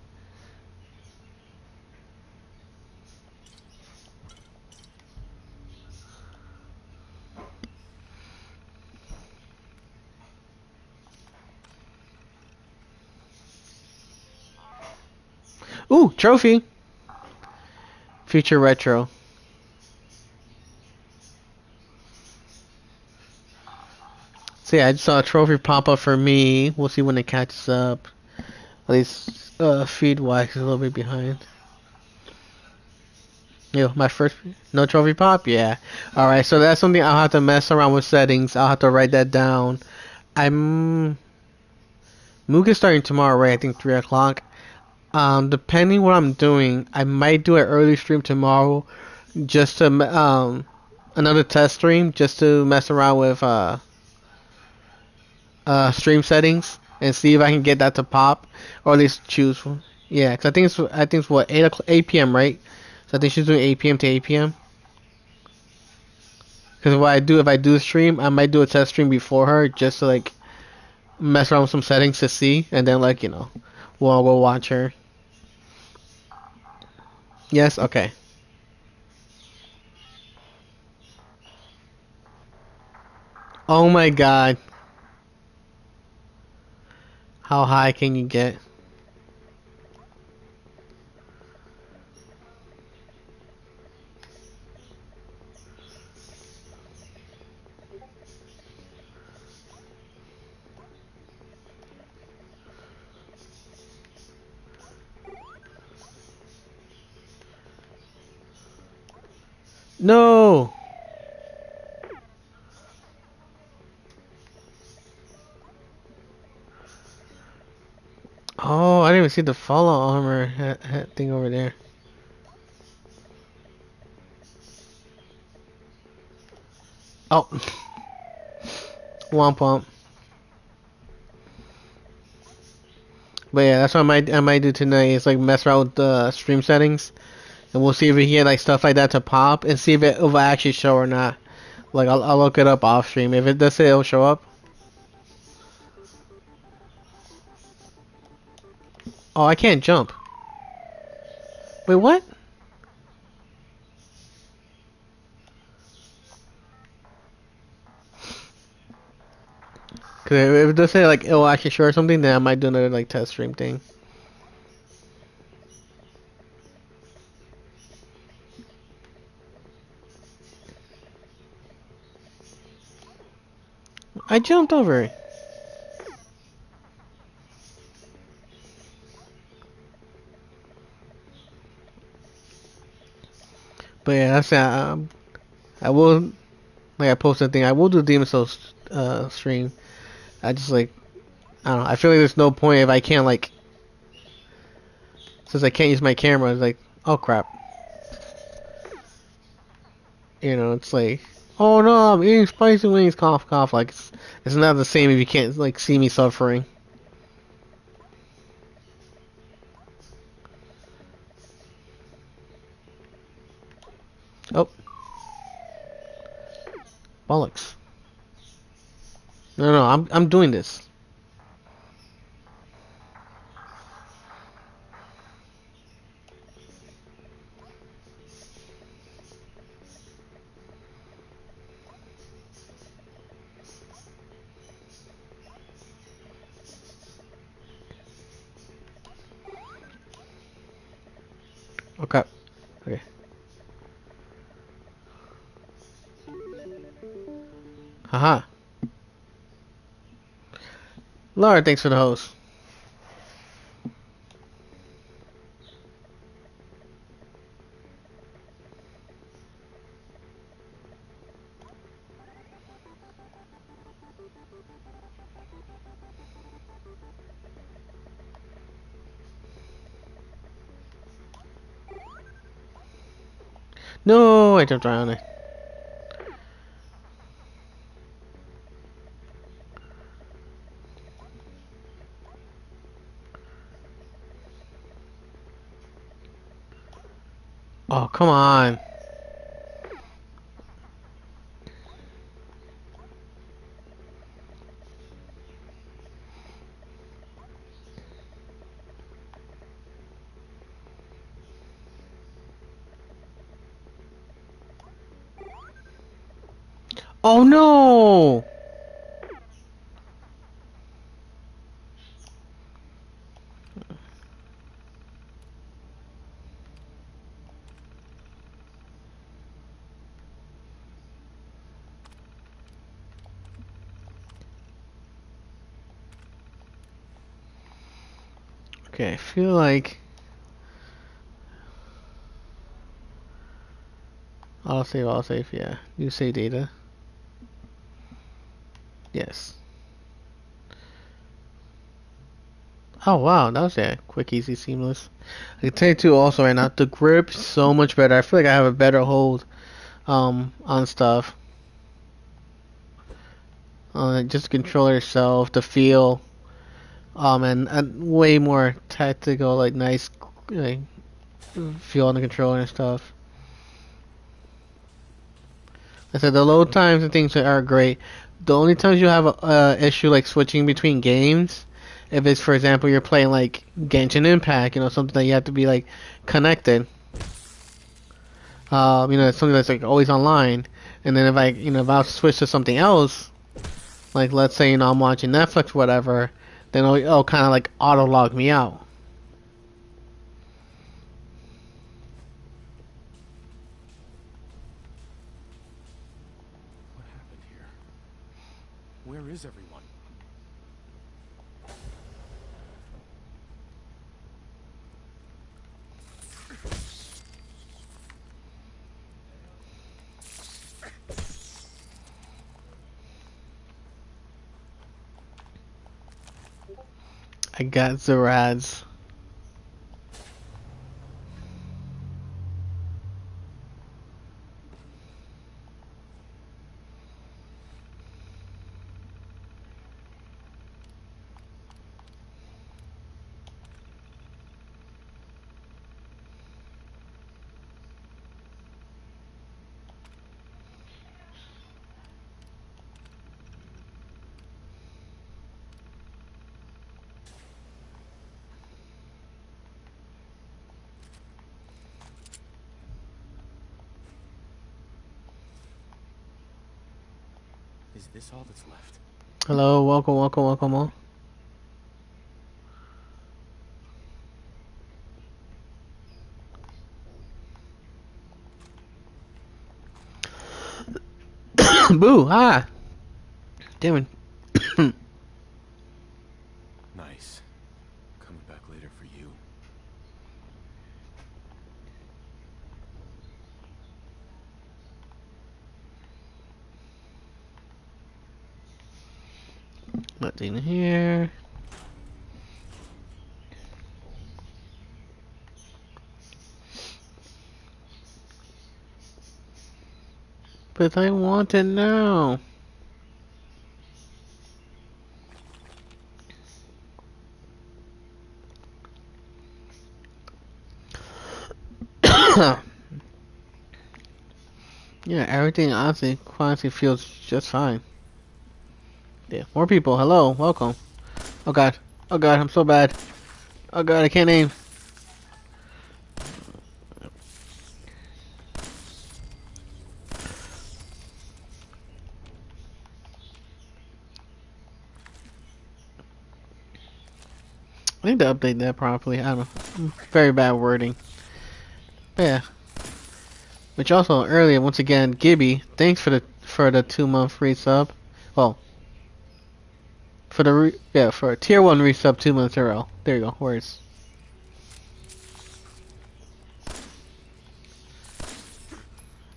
Ooh, trophy. Future retro. So yeah, I just saw a trophy pop up for me. We'll see when it catches up. At least feed wise is a little bit behind. My first no trophy pop. Yeah. All right. So that's something I'll have to mess around with settings. I'll have to write that down. Moog is starting tomorrow, right? I think 3 o'clock. Depending what I'm doing, I might do an early stream tomorrow, just to another test stream, just to mess around with stream settings and see if I can get that to pop, or at least choose one. Yeah, because I think it's what 8 p.m. right? So I think she's doing 8 p.m. to 8 p.m. Because if I do stream, I might do a test stream before her, just to like mess around with some settings to see, and then like we'll watch her. Yes, okay. Oh my god. How high can you get? No! Oh, I didn't even see the fallout armor thing over there. Oh. Womp womp. But yeah, that's what I might do tonight, is like mess around with the stream settings. And we'll see if we can get like stuff like that to pop, and see if it will actually show or not. Like I'll look it up off stream. If it does say it'll show up. Oh, I can't jump. Wait, what? Cause if it does say like, oh, actually sure or something, then I might do another like test stream thing. I jumped over it. But yeah, that's it. I will, like I posted a thing. I will do Demon Souls stream. I just like, I don't know. I feel like there's no point if I can't like, since I can't use my camera. It's like, oh crap. You know, it's like, oh no, I'm eating spicy wings. Cough, cough. Like it's not the same if you can't like see me suffering. Oh, bollocks. No, no, I'm doing this. Okay. Okay. Haha. Laura, thanks for the host. No, I jumped right on it. Oh, come on. Oh no! Okay, I feel like I'll save, yeah. You say data. Yes. Oh wow, that was quick, easy, seamless. I can tell you too also right now, the grip so much better. I feel like I have a better hold on stuff. Just the controller itself, the feel, and way more tactical, like nice like feel on the controller and stuff. I said the load times and things are great. The only times you have a issue like switching between games, if it's for example you're playing like Genshin Impact, you know, something that you have to be like connected. You know, it's something that's like always online. And then if I switch to something else, like let's say you know I'm watching Netflix, or whatever, then it'll kind of like auto log me out. What happened here? Where is everyone? I got Zerads. Is this all that's left? Hello, welcome, welcome, welcome on. Boo, ah! Damn it. Nice. Coming back later for you. Nothing here. But I want it now. Yeah, everything honestly feels just fine. Yeah, more people. Hello, welcome. Oh god. Oh god, I'm so bad. Oh god, I can't aim. I need to update that properly. I don't know. Very bad wording. But yeah. Which also earlier, once again, Gibby, thanks for the 2-month free sub. Well, for a tier 1 resub 2 months in a row. There you go. Words.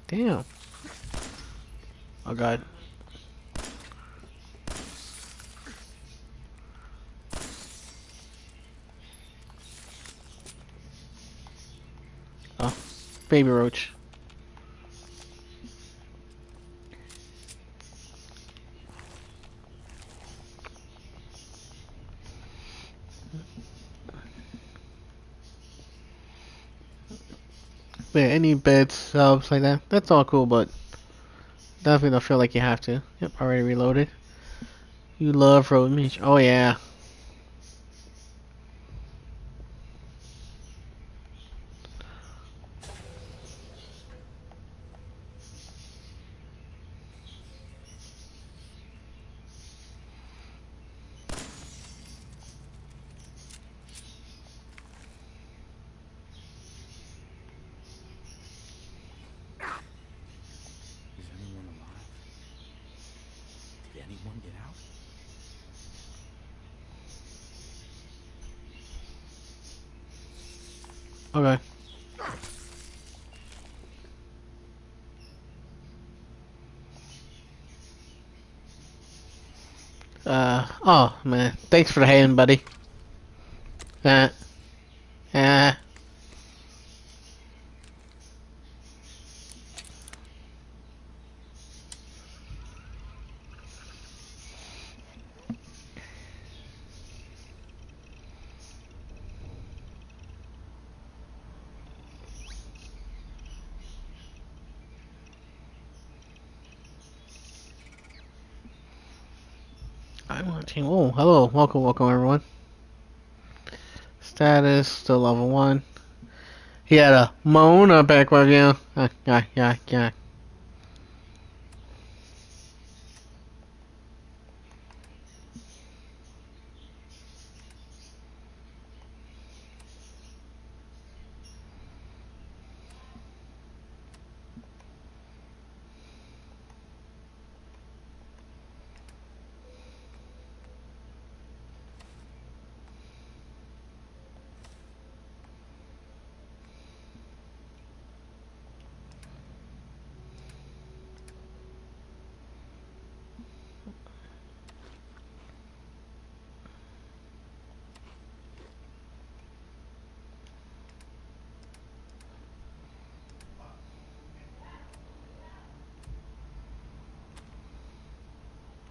Damn. Oh god. Oh, baby roach. But yeah, any bed subs like that, that's all cool, but definitely don't feel like you have to. Yep, already reloaded. You love road meat. Oh yeah. Is anyone alive? Did anyone get out? Okay. Oh man, thanks for the hand, buddy. Uh, uh. I'm watching. Oh, hello, welcome, welcome everyone. Status still level 1. He had a Mona back with you. Yeah.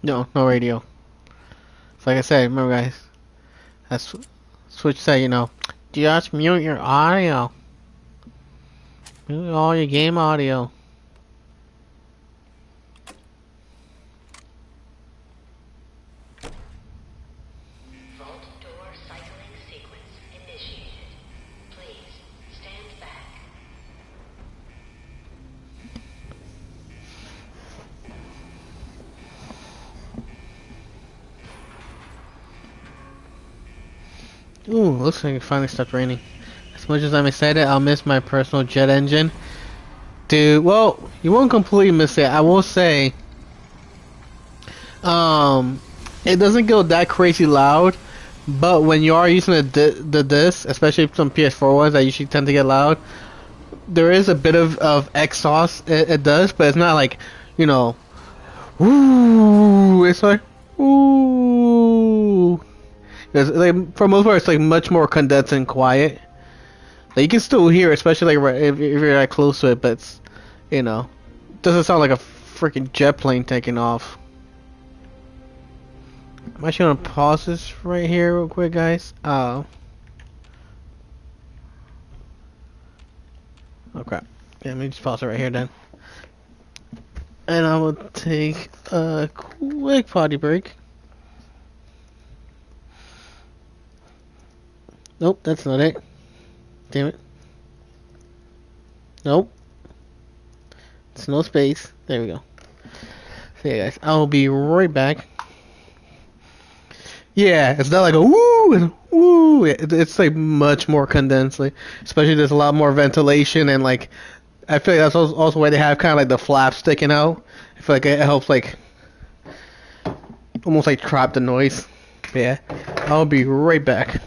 No radio. So like I said, remember guys, that's Switch said, just mute your audio. Mute all your game audio. Vault door cycling sequence initiated. Please stand back. Ooh, looks like it finally stopped raining. As much as I'm excited, I'll miss my personal jet engine. Dude, well, you won't completely miss it. I will say, um, it doesn't go that crazy loud, but when you are using the disc, especially some PS4 ones that usually tend to get loud, there is a bit of exhaust. It does, but it's not like, you know, ooh. It's like ooh. It's like for most part, it's like much more condensed and quiet. Like you can still hear, especially like if you're like close to it, but it's, you know, doesn't sound like a freaking jet plane taking off. I'm actually gonna pause this right here real quick, guys. Oh crap. Yeah, let me just pause it right here then. And I will take a quick potty break. Nope, that's not it. Damn it. Nope. It's no space. There we go. So yeah, guys, I'll be right back. Yeah, it's not like a woo and woo. It's like much more condensed, like, especially there's a lot more ventilation and like I feel like that's also why they have kind of like the flaps sticking out. I feel like it helps like almost like trap the noise. But yeah, I'll be right back.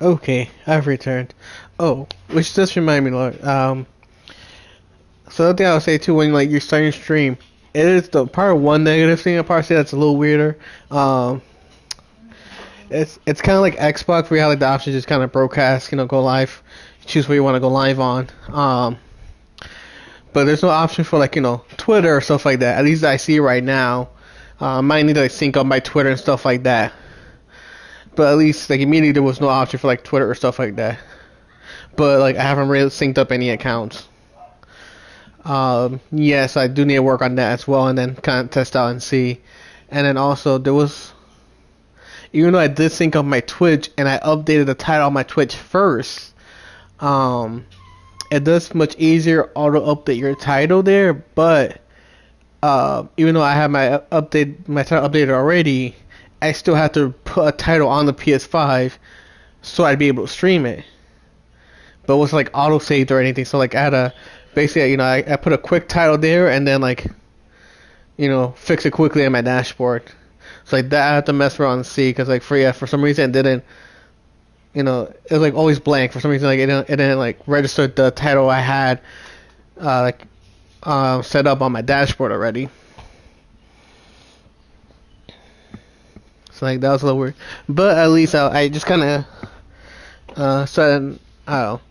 Okay, I've returned. Oh, which does remind me, Lord. So the thing I would say too, when like you're starting to stream, it is the part one negative thing. I probably say that's a little weirder. It's kind of like Xbox where you have like the option to just kind of broadcast, go live, choose where you want to go live on. But there's no option for like Twitter or stuff like that. At least I see right now. Might need to like sync up my Twitter and stuff like that. But at least like immediately there was no option for like Twitter or stuff like that. But like I haven't really synced up any accounts. Yes, I do need to work on that as well, and then kind of test out and see. And then also there was, even though I did sync up my Twitch and I updated the title on my Twitch first, it does much easier auto update your title there. But even though I have my title updated already, I still have to put a title on the PS5 so I'd be able to stream it. But it was like auto saved or anything, so like I had to basically, I put a quick title there and then like, fix it quickly on my dashboard. So like that I had to mess around and see, because like for some reason it didn't, it was like always blank for some reason, like it didn't like register the title I had set up on my dashboard already. So like that was a little weird, but at least I just kind of said I don't know.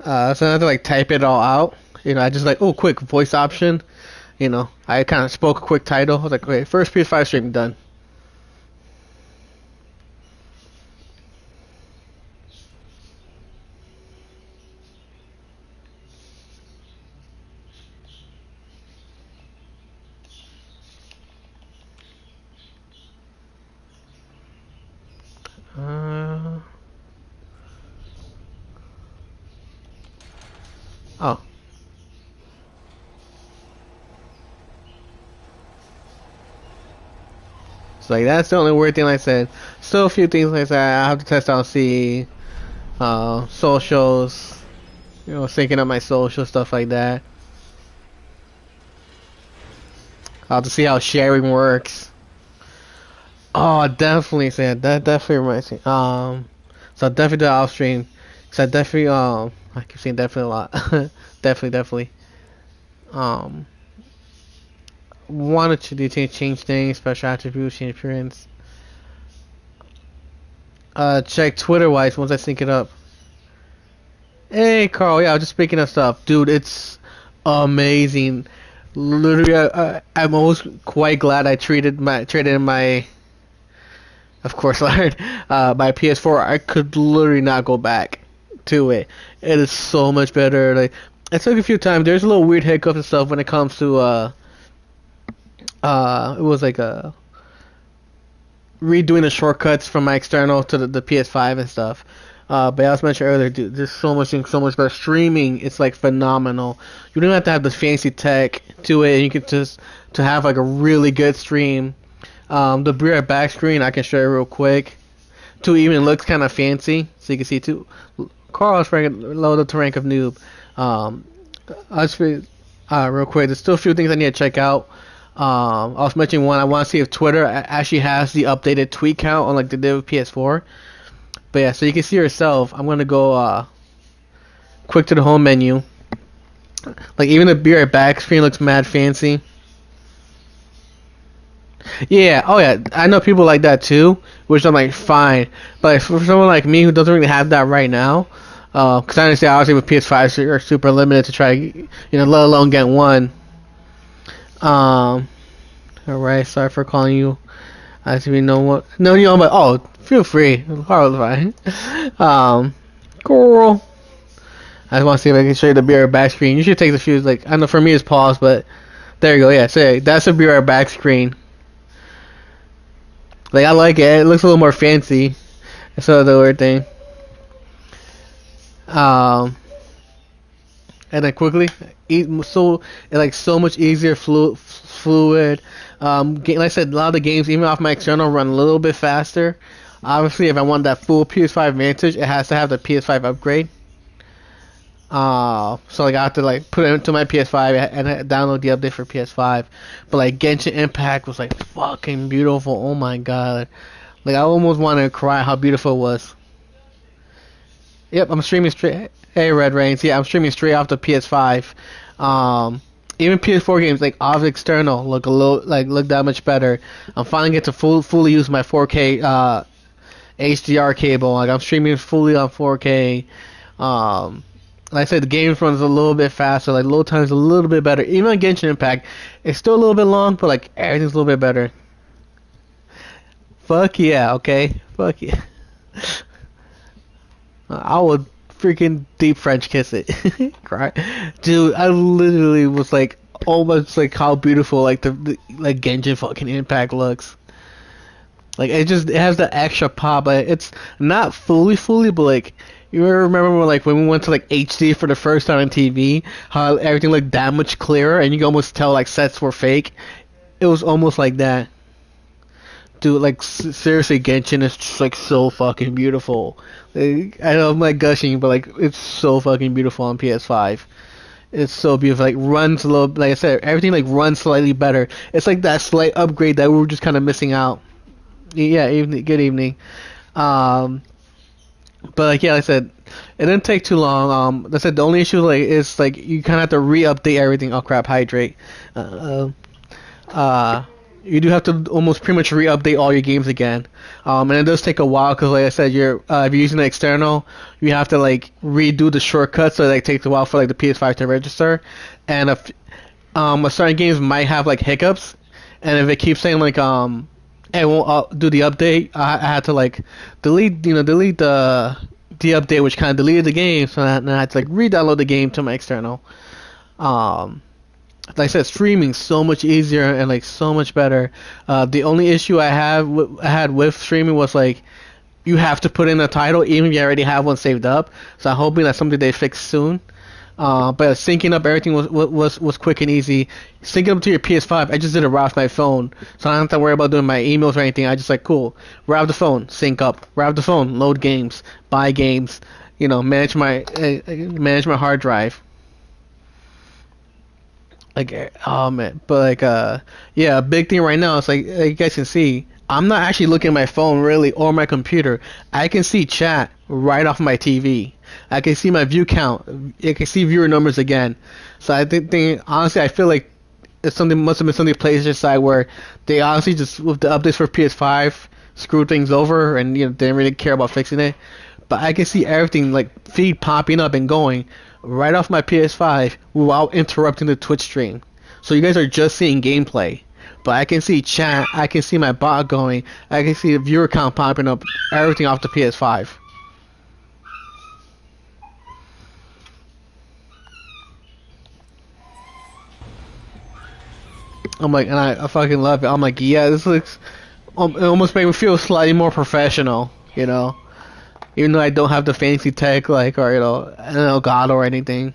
So I had to like type it all out. I just like, oh, quick voice option. I kind of spoke a quick title. I was like, okay, first PS5 stream done. Oh. So like that's the only weird thing like I said. Still a few things like I said I have to test out and see. Socials, syncing up my social stuff like that. I'll have to see how sharing works. Oh, definitely said that. Definitely reminds me. So I'll definitely do it off stream. Cause I definitely I keep saying definitely a lot. definitely. Wanted to do change things, special attributes, change appearance. Check Twitter wise once I sync it up. Hey Carl, yeah, I was just speaking of stuff, dude. It's amazing. Literally, I'm always quite glad I traded in my, of course, Lord, my PS4. I could literally not go back to it. It is so much better. Like, it took a few times. There's a little weird hiccups and stuff when it comes to it was like redoing the shortcuts from my external to the PS5 and stuff. But I was mentioned earlier, dude, there's so much better. Streaming, it's like phenomenal. You don't have to have the fancy tech to it. You can just to have like a really good stream. The Be Right Back screen, I can show you real quick. Too, even looks kind of fancy, so you can see too. Carl's loaded to rank of noob. I'll just real quick. There's still a few things I need to check out. I was mentioning one. I want to see if Twitter actually has the updated tweet count on like they did with PS4. But yeah, so you can see yourself. I'm gonna go quick to the home menu. Like even the Be Right Back screen looks mad fancy. Yeah, oh yeah, I know people like that too, which I'm like fine. But for someone like me who doesn't really have that right now, because I understand obviously with PS5 are super limited to try, let alone get one. Alright, sorry for calling you. I actually know what. No, but oh, feel free. Fine. Girl. I just want to see if I can show you the Be Right Back screen. You should take the few, like, I know for me it's paused, but there you go. Yeah, so that's a Be Right Back screen. Like, I like it. It looks a little more fancy. That's the weird thing. And then quickly, so much easier, fluid. Like I said, a lot of the games, even off my external, run a little bit faster. Obviously, if I want that full PS5 Vantage, it has to have the PS5 upgrade. So like I have to like put it into my PS5 and download the update for PS5. But like Genshin Impact was like fucking beautiful. Oh my god, like I almost wanted to cry how beautiful it was. Yep, I'm streaming straight. Hey, Red Rains. Yeah, I'm streaming straight off the PS5. Even PS4 games like off external look that much better. I'm finally get to fully use my 4K HDR cable. Like I'm streaming fully on 4K. Like I said, the game runs a little bit faster. Like load time's a little bit better. Even on Genshin Impact, it's still a little bit long, but like everything's a little bit better. Fuck yeah, okay. Fuck yeah. I would freaking deep French kiss it. Cry. Dude, I literally was like almost like how beautiful like the like Genshin fucking Impact looks. Like it has the extra pop. Like, it's not fully, but like you remember when we went to like HD for the first time on TV, how everything looked that much clearer, and you could almost tell like sets were fake. It was almost like that. Dude, like seriously, Genshin is just like so fucking beautiful. Like, I know I'm like gushing, but like it's so fucking beautiful on PS5. It's so beautiful. Like runs a little, like I said, everything like runs slightly better. It's like that slight upgrade that we were just kind of missing out. Yeah, evening, good evening. But like yeah, like I said, it didn't take too long. Like I said, the only issue like is like you kind of have to re-update everything. Oh crap, hydrate. You do have to almost pretty much re-update all your games again. And it does take a while because, like I said, if you're using the external, you have to like redo the shortcuts, so it like, takes a while for like the PS5 to register. And if certain games might have like hiccups, and if it keeps saying like it won't do the update, I had to like delete the update, which kind of deleted the game, so then I had to like re-download the game to my external. Like I said, streaming so much easier and like so much better. The only issue I had with streaming was like you have to put in a title even if you already have one saved up. So I'm hoping that's something they fix soon. But syncing up everything was quick and easy. Syncing up to your PS5, I just did it right off my phone, so I don't have to worry about doing my emails or anything. I just like cool, right off the phone, sync up, right off the phone, load games, buy games, manage my hard drive. Like, oh man, but like, yeah, a big thing right now is like you guys can see, I'm not actually looking at my phone really or my computer. I can see chat right off my TV. I can see my view count. I can see viewer numbers again. So I think honestly, I feel like must have been something PlayStation side where they honestly just with the updates for PS5 screwed things over and didn't really care about fixing it. But I can see everything like feed popping up and going right off my PS5 without interrupting the Twitch stream. So you guys are just seeing gameplay. But I can see chat, I can see my bot going, I can see the viewer count popping up, everything off the PS5. I'm like, and I fucking love it. I'm like, yeah, this looks, it almost makes me feel slightly more professional, even though I don't have the fancy tech, like, or, I don't know, God or anything.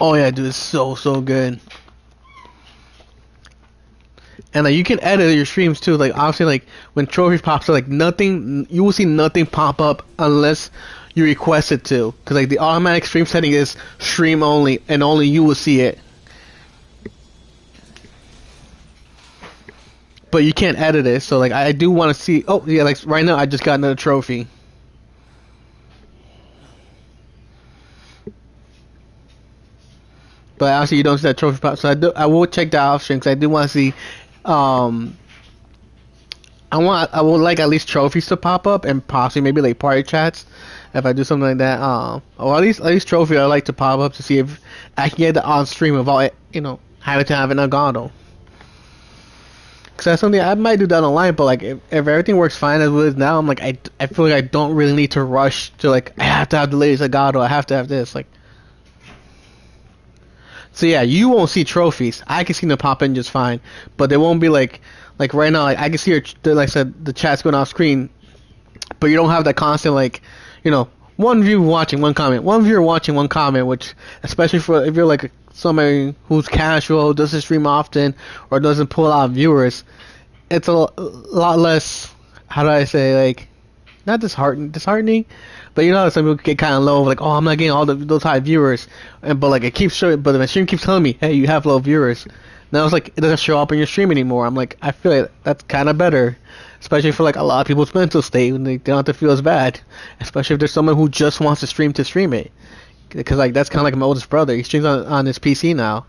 Oh yeah, dude, it's so good. And like you can edit your streams too. Like obviously, like when trophies pops up, like nothing, you will see nothing pop up unless you request it to. Cause like the automatic stream setting is stream only, and only you will see it. But you can't edit it. So like I do want to see. Oh yeah, like right now I just got another trophy. But obviously you don't see that trophy pop. So I will check that off stream because I do want to see. I would like at least trophies to pop up and possibly maybe like party chats if I do something like that. Or at least trophy I like to pop up to see if I can get it on stream without having to have an Elgato. Cause that's something I might do down the line, but like if everything works fine as it is now, I'm like I feel like I don't really need to rush to like I have to have the latest Elgato, I have to have this like. So yeah, you won't see trophies. I can see them pop in just fine, but they won't be like right now. Like I can see like I said, the chat's going off screen, but you don't have that constant like, one viewer watching, one comment, one viewer watching, one comment. Which especially for if you're like somebody who's casual, doesn't stream often, or doesn't pull out viewers, it's a lot less. How do I say like, not disheartening. But some people get kind of low, like, oh, I'm not getting all those high viewers, but like it keeps showing, but the stream keeps telling me, hey, you have low viewers. Now it's like it doesn't show up on your stream anymore. I'm like, I feel like that's kind of better, especially for like a lot of people's mental state when they don't have to feel as bad, especially if there's someone who just wants to stream it. Because like that's kind of like my oldest brother. He streams on his PC now,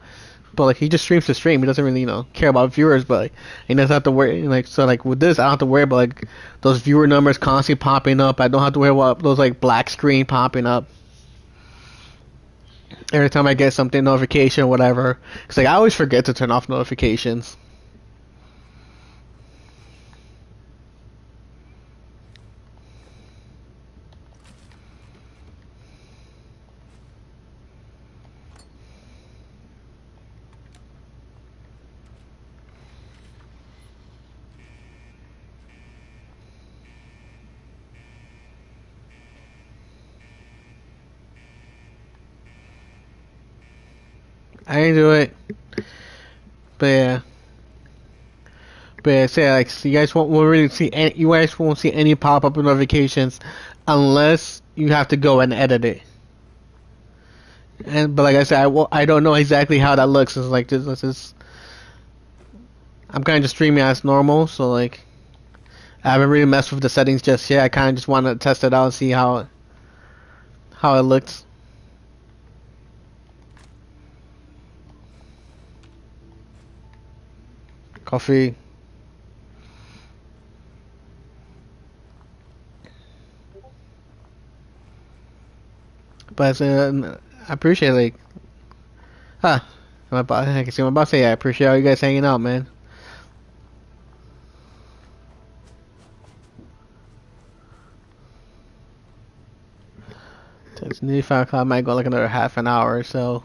but like he just streams to stream. He doesn't really care about viewers, but like, he doesn't have to worry. Like so like with this, I don't have to worry about like those viewer numbers constantly popping up. I don't have to worry about those like black screen popping up every time I get something notification or whatever. Cause like I always forget to turn off notifications. I didn't do it, but yeah. But yeah, say like so you guys won't really see any, you guys won't see any pop-up notifications unless you have to go and edit it. And but like I said, I don't know exactly how that looks. It's like this is I'm kind of just streaming as normal, so like I haven't really messed with the settings just yet. I kind of just want to test it out and see how it looks. Coffee. But I appreciate like, I can see my boss say I appreciate all you guys hanging out, man. It's nearly 5 o'clock. I might go like another half an hour or so.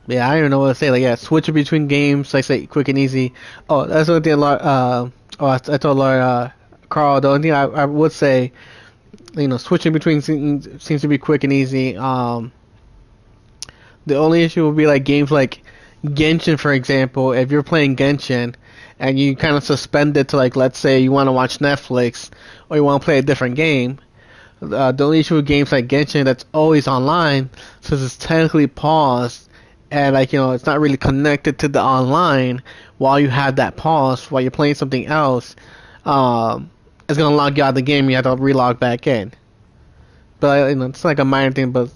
Yeah, I don't even know what to say. Like, yeah, switching between games, like say, quick and easy. Oh, that's the only thing. I told Laura, Carl. The only thing I would say, switching between seems to be quick and easy. The only issue would be like games like Genshin, for example. If you're playing Genshin and you kind of suspend it to like, let's say you want to watch Netflix or you want to play a different game. The only issue with games like Genshin that's always online, since it's technically paused. And like it's not really connected to the online. While you have that pause, while you're playing something else, it's gonna log you out of the game. You have to relog back in. But it's like a minor thing. But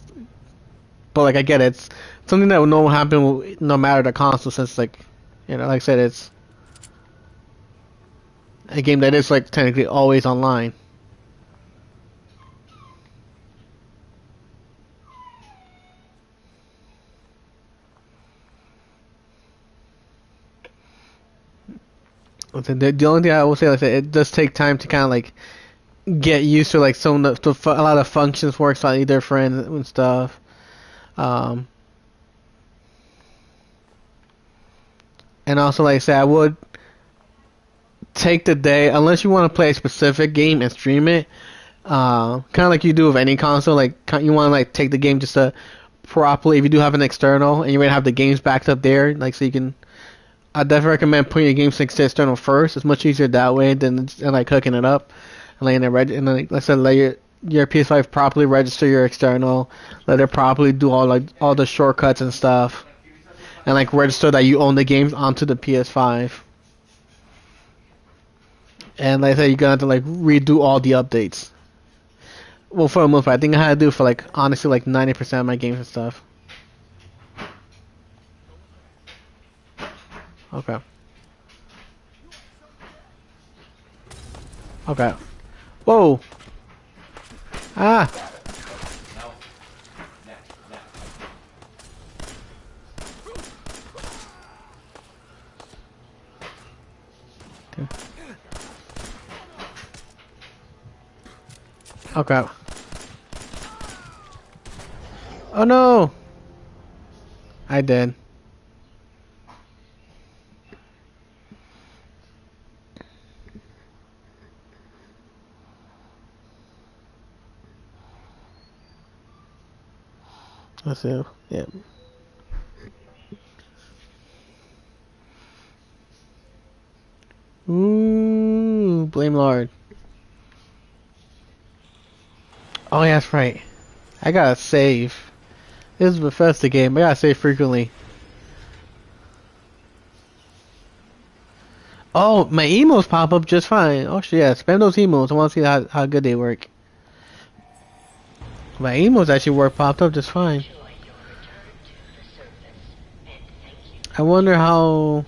like I get it. It's something that will happen no matter the console. Since like like I said, it's a game that is like technically always online. The only thing I will say, like, it does take time to kind of like get used to like a lot of functions work slightly different and stuff. And also, like I said, I would take the day, unless you want to play a specific game and stream it. Kind of like you do with any console, like you want to like take the game just to properly. If you do have an external and you're gonna have the games backed up there, like so you can. I definitely recommend putting your game sync to external first. It's much easier that way than like hooking it up and letting it and then, like I said, let your PS5 properly register your external, let it properly do all the shortcuts and stuff, and like register that you own the games onto the PS5. And like I said, you're gonna have to like redo all the updates. Well, for the most part, I think I had to do for like honestly like 90% of my games and stuff. Okay. Okay. Whoa. Ah. Okay. Oh no. I did. Let's see. Yeah. Ooh, blame Lord. Oh yeah, that's right. I gotta save. This is a Bethesda game. I gotta say frequently. Oh, my emos pop up just fine. Oh shit, yeah, spam those emos. I want to see how good they work. My emos actually popped up just fine. I wonder how.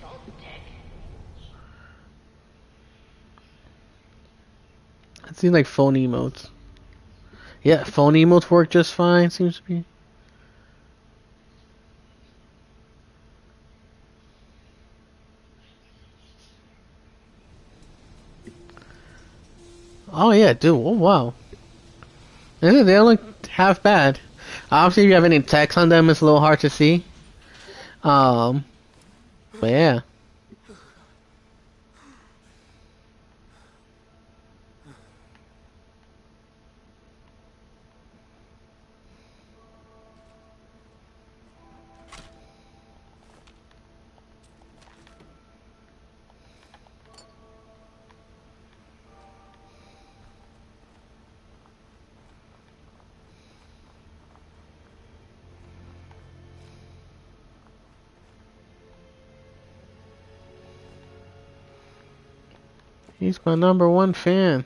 It seems like phone emotes. Yeah, phone emotes work just fine. Seems to be. Oh yeah, dude. Oh wow. They don't look half bad. Obviously, if you have any text on them, it's a little hard to see. Um, but yeah. He's my #1 fan.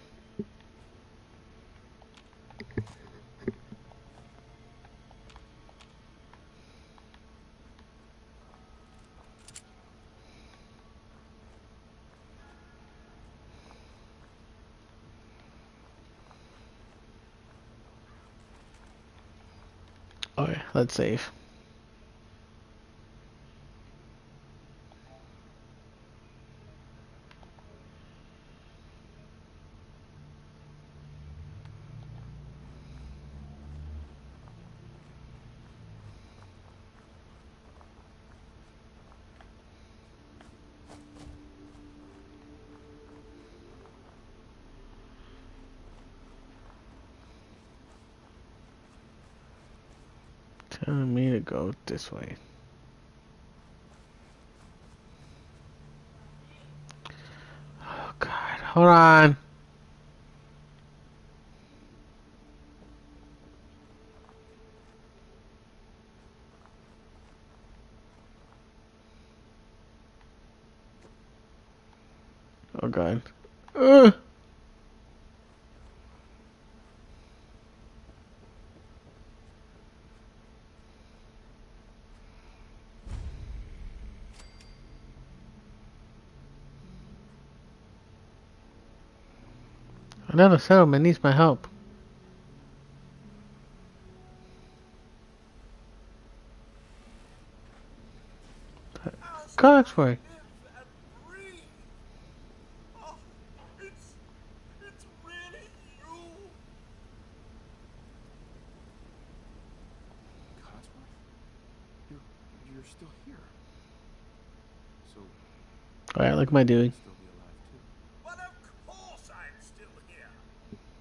Okay, let's save. Telling me to go this way. Oh god, hold on. Oh god. Ugh. Another settlement needs my help. Cogsworth. Oh, it's really you. Codsworth? You're still here. So, Alright, look at my dude. still be alive too. But of course I'm still here.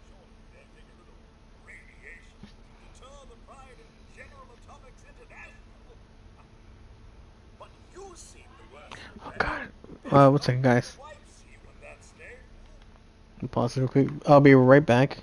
Surely they think a little radiation to deter the pride of General Atomics International. But you seem the worst. Oh god. There's One second, guys. wipes you in that state. Pause it real quick. I'll be right back.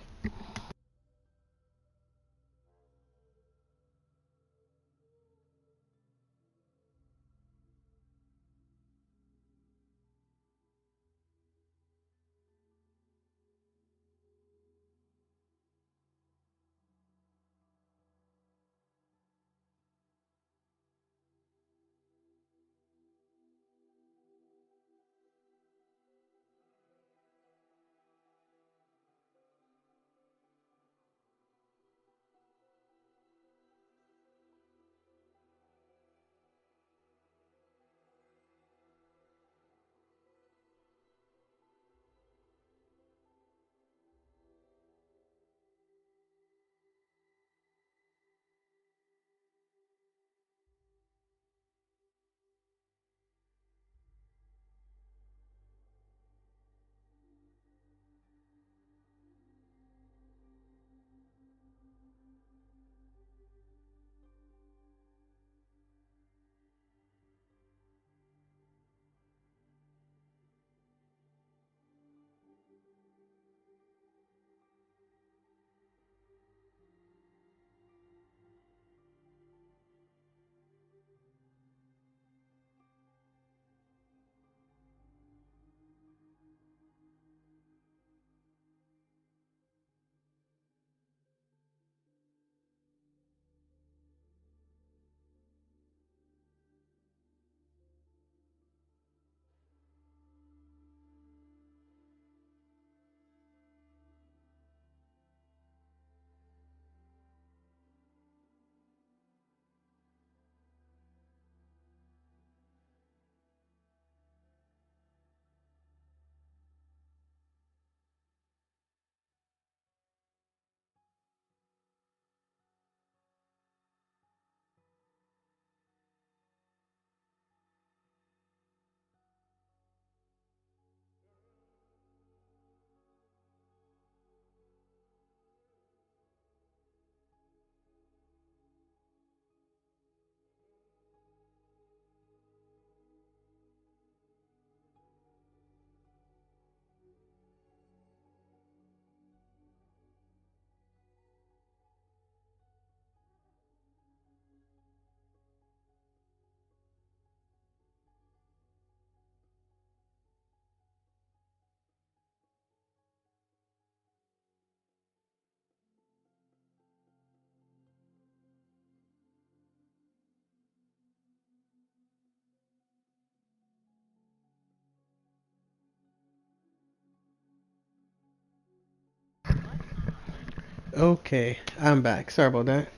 Okay, I'm back. Sorry about that.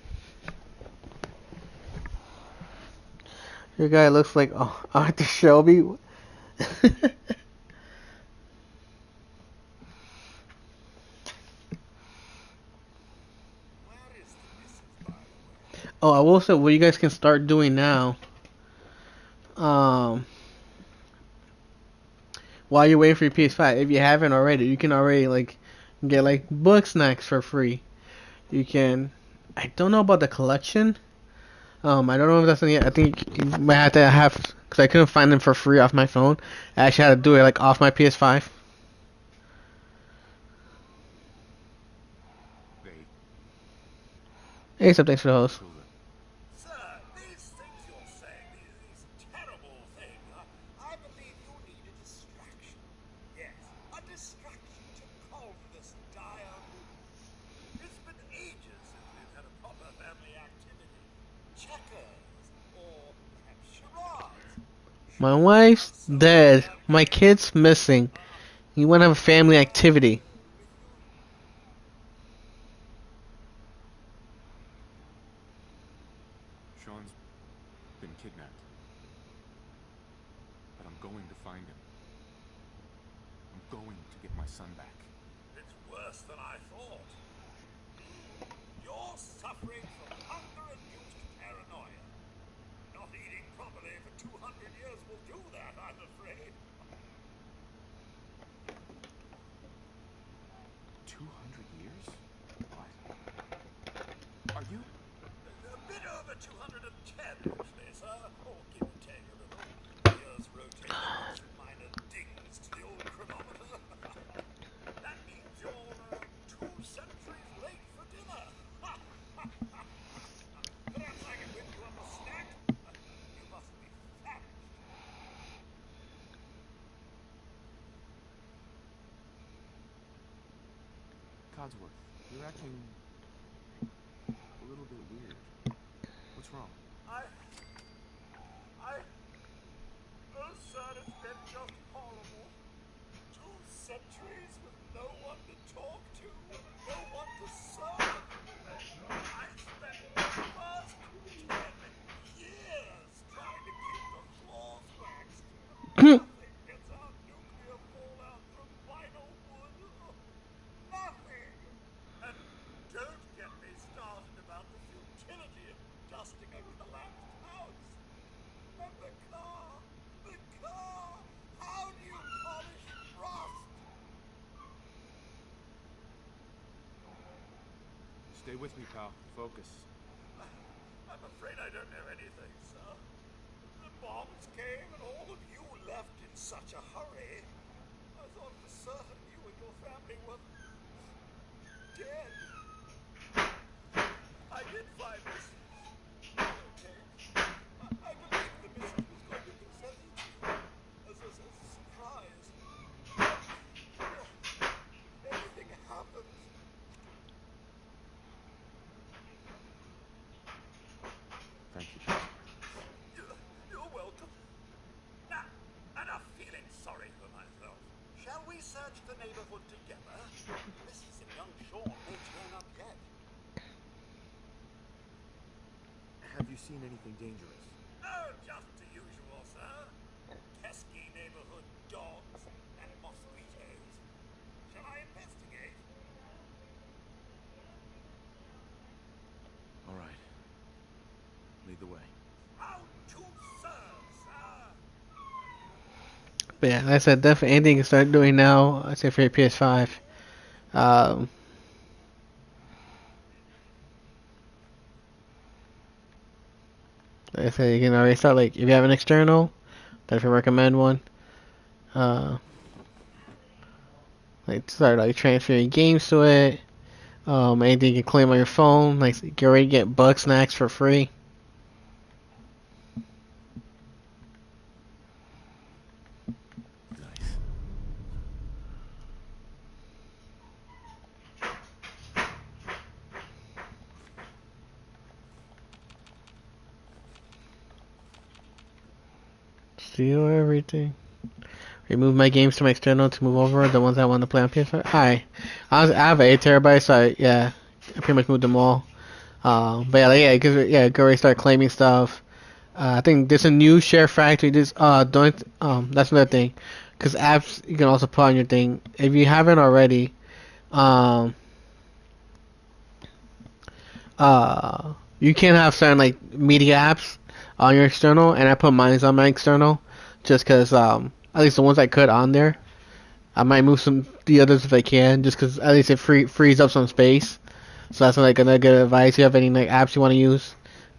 Your guy looks like Arthur Shelby. Where is the missus, by the way? Oh, I will say what you guys can start doing now. Um, while you're waiting for your PS5, if you haven't already, you can already like get like book snacks for free. You can. I don't know about the collection. I don't know if that's something. I think you might have to have because I couldn't find them for free off my phone. I actually had to do it like off my PS5. They Hey, some thanks for the host. prove it. Sir, these things you're saying, these terrible things, I believe you need a distraction. Yes, a distraction to calm this dire mood. It's been ages since we've had a proper family activity. Checkers, or perhaps charades. My Surely wife's a social dead. game. My kid's missing. You want to have a family activity? With you. Sean's been kidnapped. But I'm going to find him. I'm going to get my son back. It's worse than I thought. You're suffering from hunger-induced paranoia. Not eating properly for 200 years will do that, I'm afraid. 200 years? What? Are you? A bit over 210, actually, sir. Or give or take a little. Years rotating with some minor dings to the old chronometer. That means you're 2 centuries late for dinner. Perhaps I can whip you up a snack? You must be famished. Codsworth, you're acting a little bit weird. What's wrong? Oh, sir, it's been just horrible. 2 centuries with no one to talk to, no one to serve. I spent the first 10 years trying to keep the floors waxed. Nothing gets out nuclear fallout from vinyl wood. Nothing. And don't get me started about the futility of dusting a collapsed house. And the car! The car! How do you polish rust? Stay with me, pal. Focus. I'm afraid I don't know anything, sir. The bombs came and all of you left in such a hurry. I thought for certain you and your family were dead. I did find this videotape. I believe the missus was going to present it to you as a surprise. Anything happened. Thank you, Codsworth. You're welcome. Now, enough feeling sorry for myself. Shall we search the neighborhood together? Mrs. and young Sean may turn up yet. Have you seen anything dangerous? Oh, just the usual, sir. Pesky neighborhood dogs and mosquitoes. Shall I investigate? All right. Lead the way. How to serve, sir? But yeah, like I said, definitely anything you can start doing now. I say for your PS5. Um, like I said, you can already start like if you have an external, definitely recommend one. Uh, like start like transferring games to it. Anything you can claim on your phone, like you already get bug snacks for free. Nice. Steal everything. Remove my games to my external to move over the ones I want to play on PS5. Hi, I have 8 terabytes, so yeah, I pretty much moved them all. But yeah, like, go already start claiming stuff. I think there's a new share factory. Don't that's another thing, because apps you can also put on your thing if you haven't already. Um, you can have certain like media apps on your external, and I put mine on my external, just because at least the ones I could on there. I might move some the others if I can, just because at least it frees up some space. So that's like another good advice. If you have any like apps you want to use,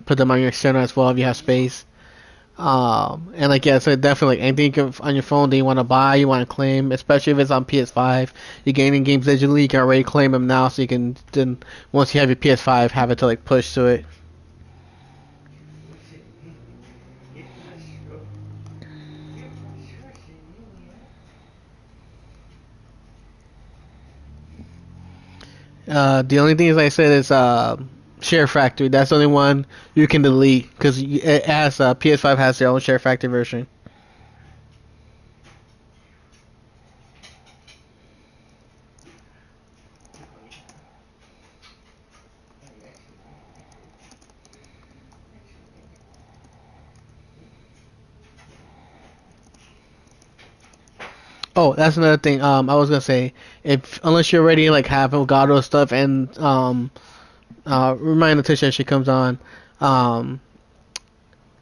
put them on your external as well if you have space. And like yeah, so definitely like, anything you can, on your phone that you want to buy, you want to claim, especially if it's on PS5. You're gaining games digitally, you can already claim them now, so you can then once you have your PS5, have it to like push to it. The only thing, as I said, is Share Factory. That's the only one you can delete because it has PS5 has their own Share Factory version. Oh, that's another thing. I was gonna say, if unless you already like have Elgato stuff and remind Letitia she comes on, um,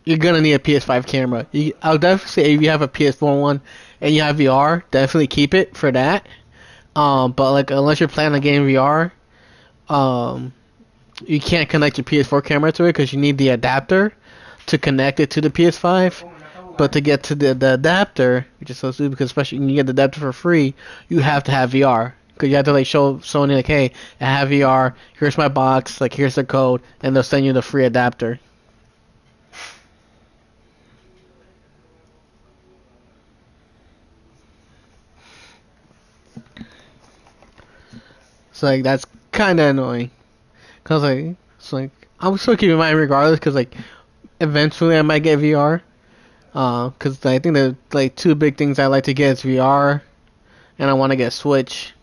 you're gonna need a PS5 camera. I'll definitely say if you have a PS4 one and you have VR, definitely keep it for that. But like unless you're planning on getting VR, um, you can't connect your PS4 camera to it because you need the adapter to connect it to the PS5. But to get to the adapter, which is so stupid because especially when you get the adapter for free, you have to have VR. Because you have to like show Sony like, hey, I have VR. Here's my box. Like here's the code, and they'll send you the free adapter. So like that's kind of annoying. Cause like it's like I'm still keeping mine regardless. Cause like eventually I might get VR. Cause I think the like two big things I like to get is VR, and I want to get Switch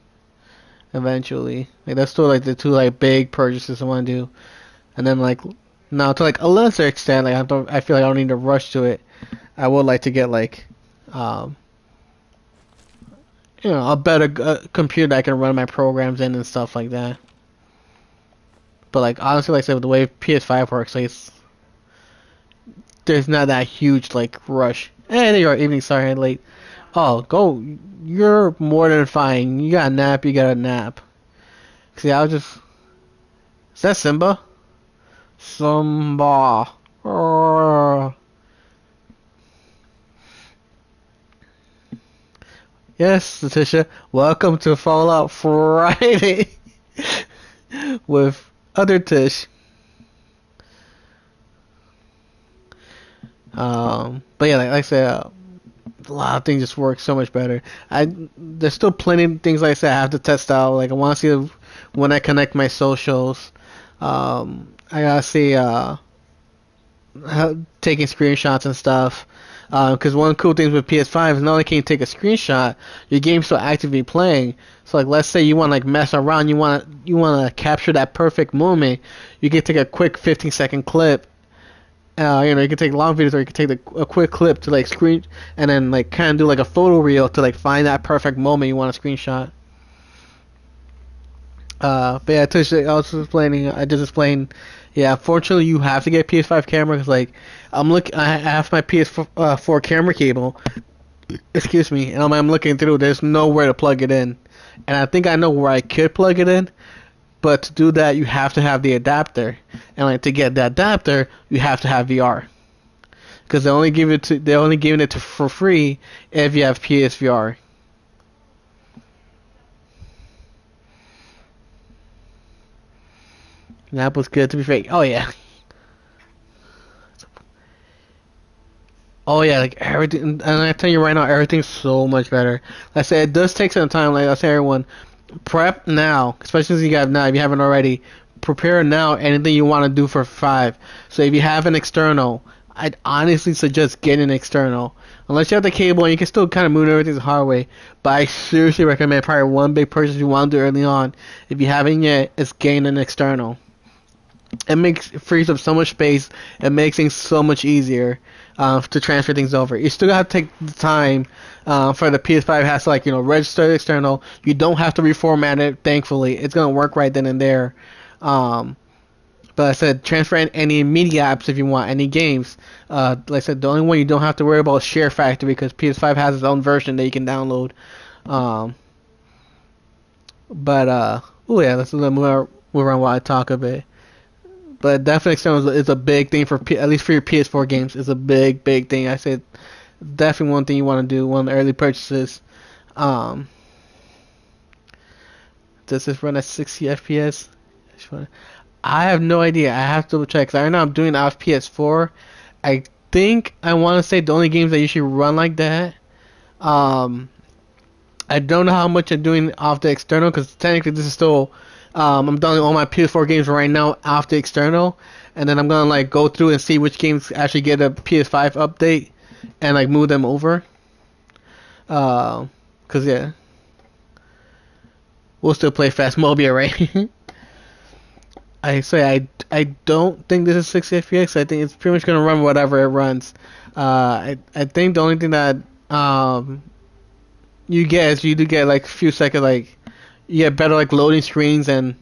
eventually. Like that's still like the two like big purchases I want to do. And then like now to like a lesser extent, like I feel like I don't need to rush to it. I would like to get like um a better computer that I can run my programs in and stuff like that. But like honestly, like I said, the way PS5 works, like there's not that huge like rush. Hey, there you are, evening. Sorry, I'm late. Oh, go. You're more than fine. You got a nap. You got a nap. See, I was just. Is that Simba? Simba. Yes, Letitia. Welcome to Fallout Friday with other Tish. But yeah, like I said, a lot of things just work so much better. There's still plenty of things like I said I have to test out. Like I want to see when I connect my socials. I gotta see taking screenshots and stuff. Because one cool thing with PS5 is not only can you take a screenshot, your game's still actively playing. So like, let's say you want to like mess around, you want to capture that perfect moment. You can take a quick 15-second clip. You can take long videos or you can take a quick clip to like screen and then like kind of do like a photo reel to like find that perfect moment you want to screenshot. But yeah, I just explained. Yeah, unfortunately, you have to get PS5 camera because like I have my PS4 camera cable. Excuse me, and I'm looking through. There's nowhere to plug it in, and I think I know where I could plug it in. But to do that, you have to have the adapter, and like to get the adapter, you have to have VR. Because they're only giving it to for free if you have PSVR. That was good to be fake. Oh yeah. Oh yeah, like everything, and I tell you right now, everything's so much better. Like I said, it does take some time. Like I say, everyone, prep now, especially if you have now. If you haven't already, prepare now. Anything you want to do for 5. So if you have an external, I'd honestly suggest getting an external. Unless you have the cable and you can still kind of move everything the hard way. But I seriously recommend probably one big purchase you want to do early on, if you haven't yet, is getting an external. It frees up so much space. It makes things so much easier to transfer things over. You still have to take the time for the PS5 has to register the external. You don't have to reformat it. Thankfully, it's gonna work right then and there. But I said transfer any media apps if you want, any games. Like I said, the only one you don't have to worry about is Share Factory because PS5 has its own version that you can download. Oh yeah, let's move around while I talk a bit. But definitely external is a big thing at least for your PS4 games. It's a big thing. I said definitely one thing you want to do, one of the early purchases. Does this run at 60 FPS? I have no idea. I have to double check. 'Cause right now I'm doing it off PS4. I think I want to say the only games that usually run like that. I don't know how much I'm doing off the external because technically this is still. I'm downloading all my PS4 games right now off the external, and then I'm gonna go through and see which games actually get a PS5 update, and move them over. Cause yeah, we'll still play Phasmophobia, right? I don't think this is 60 FPS. I think it's pretty much gonna run whatever it runs. I think the only thing that you get is you do get a few seconds you get better loading screens and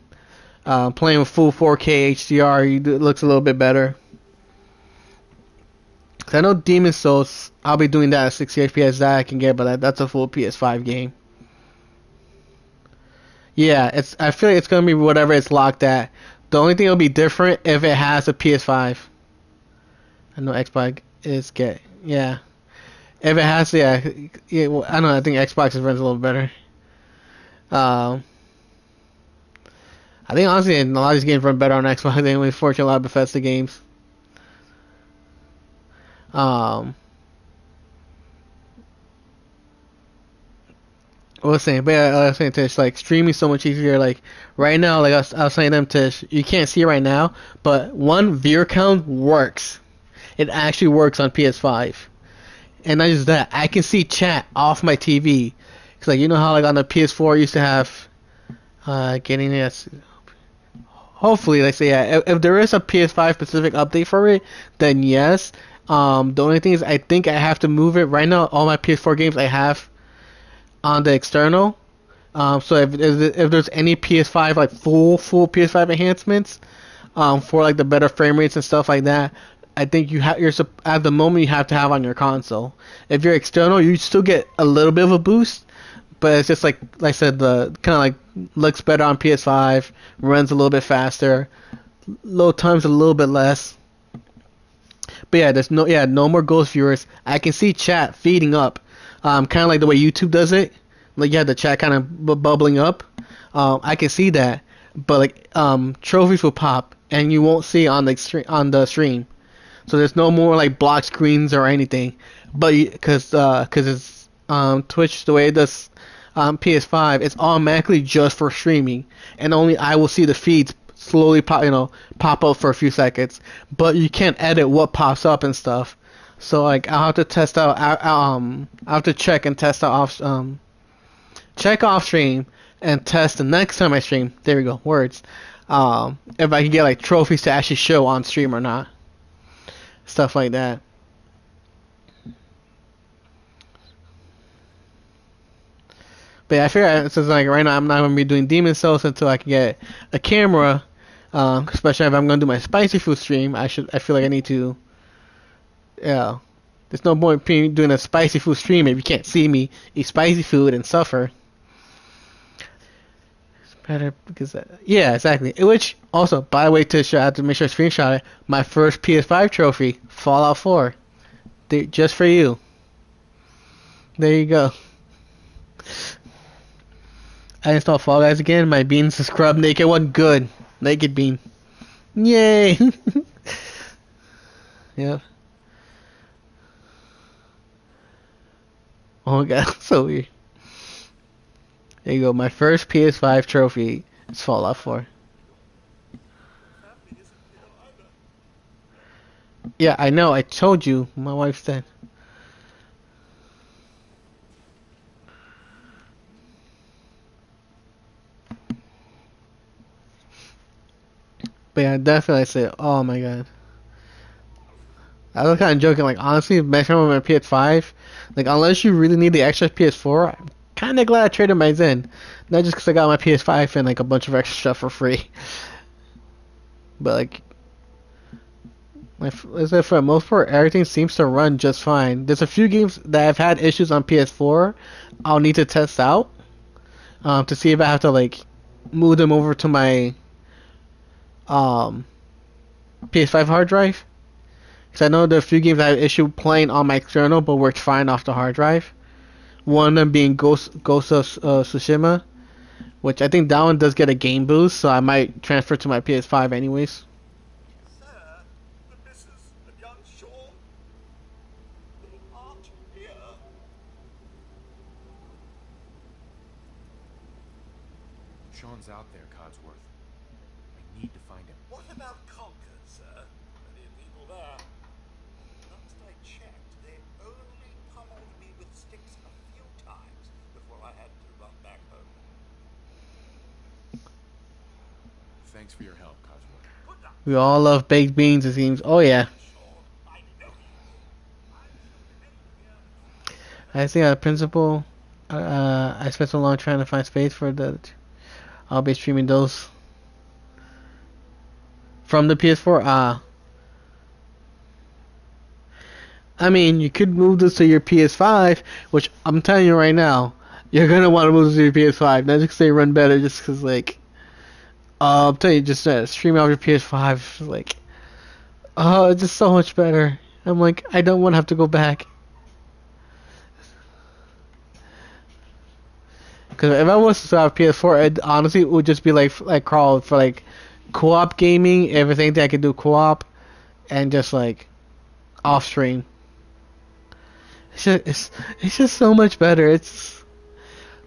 playing with full 4K HDR. It looks a little bit better. 'Cause I know Demon's Souls, I'll be doing that at 60 FPS that I can get, but that's a full PS5 game. Yeah, I feel like it's gonna be whatever it's locked at. The only thing it'll be different if it has a PS5. I know Xbox is yeah. If it has, yeah, well, I don't know. I think Xbox runs a little better. I think honestly, a lot of these games run better on Xbox than with fortunately a lot of Bethesda games. I was saying, but yeah, I was saying Tish, streaming so much easier. Right now, I was saying them Tish, you can't see right now, but one viewer count works. It actually works on PS5, and not just that, I can see chat off my TV. Cause you know how on the PS4 you used to have getting this. Hopefully, say yeah. If there is a PS5 specific update for it, then yes. The only thing is, I think I have to move it. Right now, all my PS4 games I have on the external. So if there's any PS5 full PS5 enhancements, for the better frame rates and stuff like that, I think you're at the moment you have to have on your console. If you're external, you still get a little bit of a boost, but it's just like I said, the kind of looks better on PS5, runs a little bit faster, load time's a little bit less. But yeah, there's no more ghost viewers. I can see chat feeding up, kind of like the way YouTube does it. You have the chat kind of bubbling up. I can see that, but trophies will pop and you won't see on the stream. So there's no more block screens or anything. But because it's Twitch the way it does PS5, it's automatically just for streaming, and only I will see the feeds slowly pop up for a few seconds. But you can't edit what pops up and stuff. So I'll have to test out. I'll have to check and test out check off stream and test the next time I stream. There we go, words. If I can get trophies to actually show on stream or not, stuff like that. But yeah, I figure since right now I'm not gonna be doing Demon Souls until I can get a camera. Especially if I'm gonna do my spicy food stream, I feel like I need to. Yeah, there's no point doing a spicy food stream if you can't see me eat spicy food and suffer. It's better because yeah, exactly. Which also, by the way, I have to make sure I screenshot it. My first PS5 trophy, Fallout 4, just for you. There you go. I installed Fall Guys again. My beans is scrub naked one. Good. Naked bean. Yay. Yep. Oh my god, so weird. There you go. My first PS5 trophy is Fallout 4. Yeah, I know. I told you. My wife said. But yeah, definitely I say, oh my god. I was kind of joking. Like honestly, messing with my PS5, like unless you really need the extra PS4, I'm kind of glad I traded my Zen. Not just because I got my PS5 and like a bunch of extra stuff for free, but like as if for the most part, everything seems to run just fine. There's a few games that I've had issues on PS4. I'll need to test out to see if I have to like move them over to my um, PS5 hard drive. Because I know there are a few games I have issue playing on my external, but worked fine off the hard drive. One of them being Ghost of Tsushima, which I think that one does get a game boost, so I might transfer to my PS5 anyways. Sir, the missus and young Sean, they aren't here. Sean's out there, Codsworth. I need to find him. What about Concord, sir? Plenty of people there. Last I checked, they only pummeled me with sticks a few times before I had to run back home. Thanks for your help, Codsworth. Good luck. We all love baked beans, it seems. Oh yeah. Sean, I know you will. I shall remain here. I think as a principal, I spent so long trying to find space for the. I'll be streaming those from the PS4. I mean, you could move this to your PS5, which I'm telling you right now, you're gonna want to move this to your PS5. Not just 'cause they run better, just 'cause like, I'll tell you, just stream off your PS5, like, oh, it's just so much better. I'm like, I don't want to have to go back. Because if I was to have PS4, it honestly would just be like Carl for like co-op gaming, everything that I could do co-op, and just like off stream. It's just so much better. It's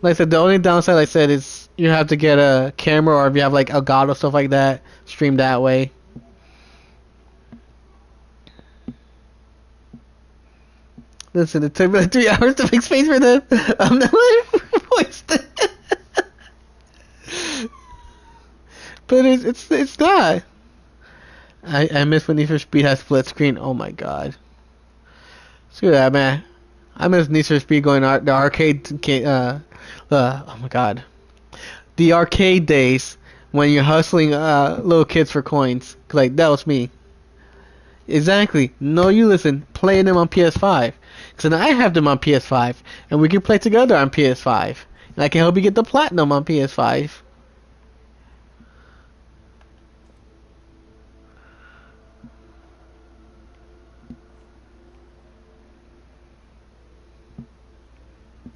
like I said, the only downside I said is you have to get a camera, or if you have like Elgato stuff like that, stream that way. Listen, it took me like 3 hours to make space for them. I'm not wasted. But it's not. I miss when Need for Speed has split screen. Oh my god. Screw that, man. I miss Need for Speed going the arcade. Oh my god. The arcade days when you're hustling little kids for coins. Like that was me. Exactly. No, you listen. Playing them on PS5. So now I have them on PS5, and we can play together on PS5. And I can help you get the platinum on PS5.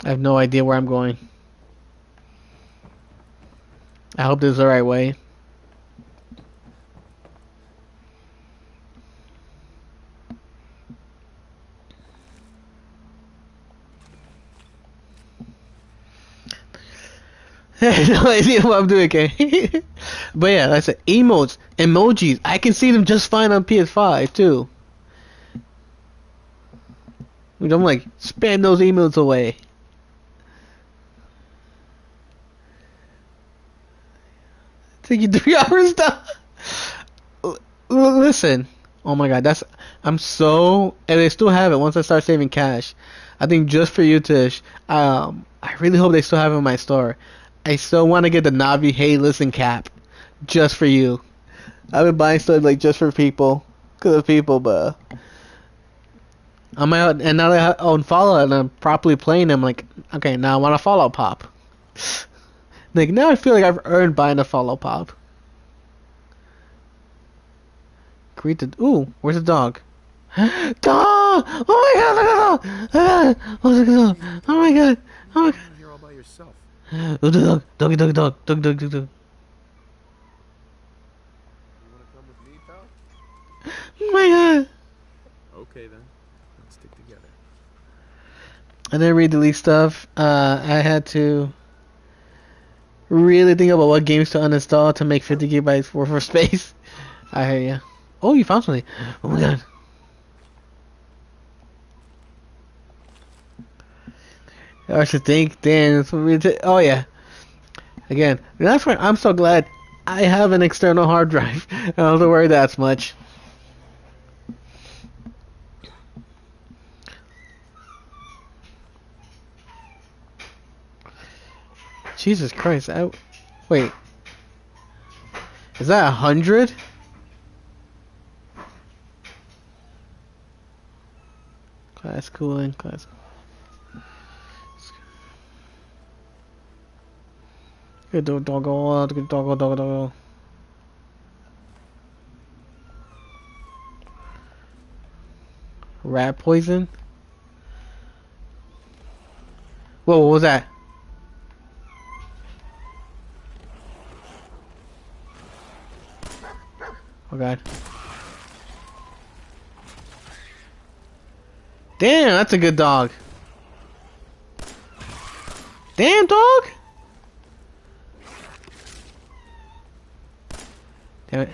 I have no idea where I'm going. I hope this is the right way. I have no idea what I'm doing, okay? But yeah, like I said, emotes, emojis, I can see them just fine on PS5 too. I'm like, spam those emotes away. Take you 3 hours down. Listen, oh my god, I'm so, and they still have it once I start saving cash. I think just for you, Tish, I really hope they still have it in my store. I still want to get the Navi Hey Listen cap, just for you. I've been buying stuff like just for people, cause of people, but I'm out, and now that I own Fallout and I'm properly playing them, like, okay, now I want a Fallout pop. Like now I feel like I've earned buying a Fallout pop. Greet the where's the dog? Dog! Oh my god, look at the dog! Oh my god! Oh my god! You're here all by yourself. Oh the dog! Doggy doggy dog! Dog dog dog dog! You wanna come with me, pal? Oh my god! Okay then. Let's stick together. I didn't read the leak stuff. I had to really think about what games to uninstall to make 50 gigabytes worth of space. I hear ya. Oh, you found something. Oh my god. I should think. Damn. It's for me to, oh yeah. Again, that's why I'm so glad I have an external hard drive. I don't have to worry that much. Jesus Christ! Wait. Is that 100? Class cooling, class. Good doggo, good doggo, doggo, doggo. Rat poison? Whoa, what was that? Oh god. Damn, that's a good dog. Damn, dog! Damn it.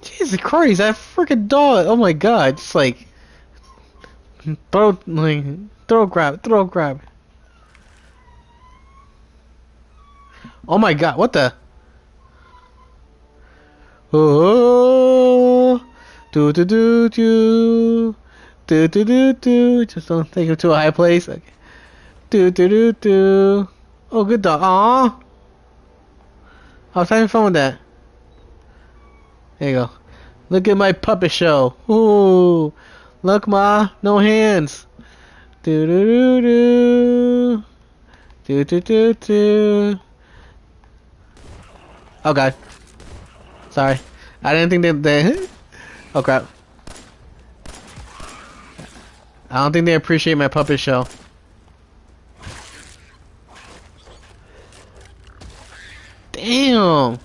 Jesus Christ, that freaking dog! Oh my god, just like throw grab. Oh my god, what the? Oh, do do do do, do do do do. Just don't take him to a high place. Okay. Do do do do. Oh, good dog. Aww. I was having fun with that. There you go. Look at my puppet show. Ooh, look, ma, no hands. Do do do do, do do do do. Oh god. Sorry. I didn't think they oh crap. I don't think they appreciate my puppet show. Damn.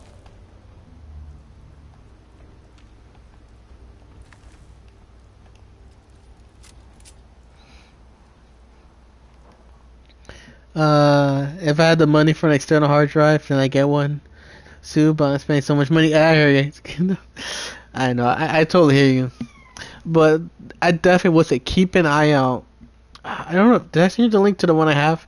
If I had the money for an external hard drive, then I get one. Sue, but I'm spending so much money. I hear you. I know. I totally hear you. But I definitely would say keep an eye out. I don't know. Did I send you the link to the one I have?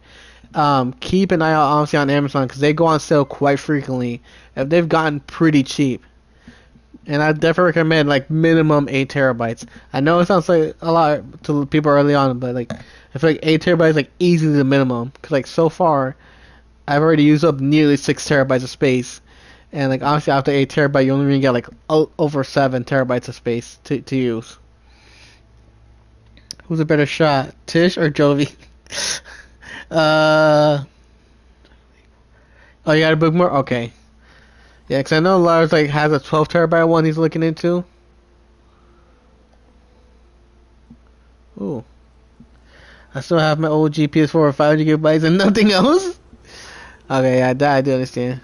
Keep an eye out, honestly, on Amazon because they go on sale quite frequently. If they've gotten pretty cheap, and I definitely recommend like minimum 8 TB. I know it sounds like a lot to people early on, but like I feel like 8 TB is like easily the minimum. Because like so far, I've already used up nearly 6 TB of space. And like honestly, after 8 TB, you only really get like over 7 TB of space to use. Who's a better shot, Tish or Jovi? Oh, you got a book more? Okay. Yeah, because I know Lars like has a 12 TB one he's looking into. Ooh. I still have my old PS4 for 500 GB and nothing else. Okay, yeah, that I do understand.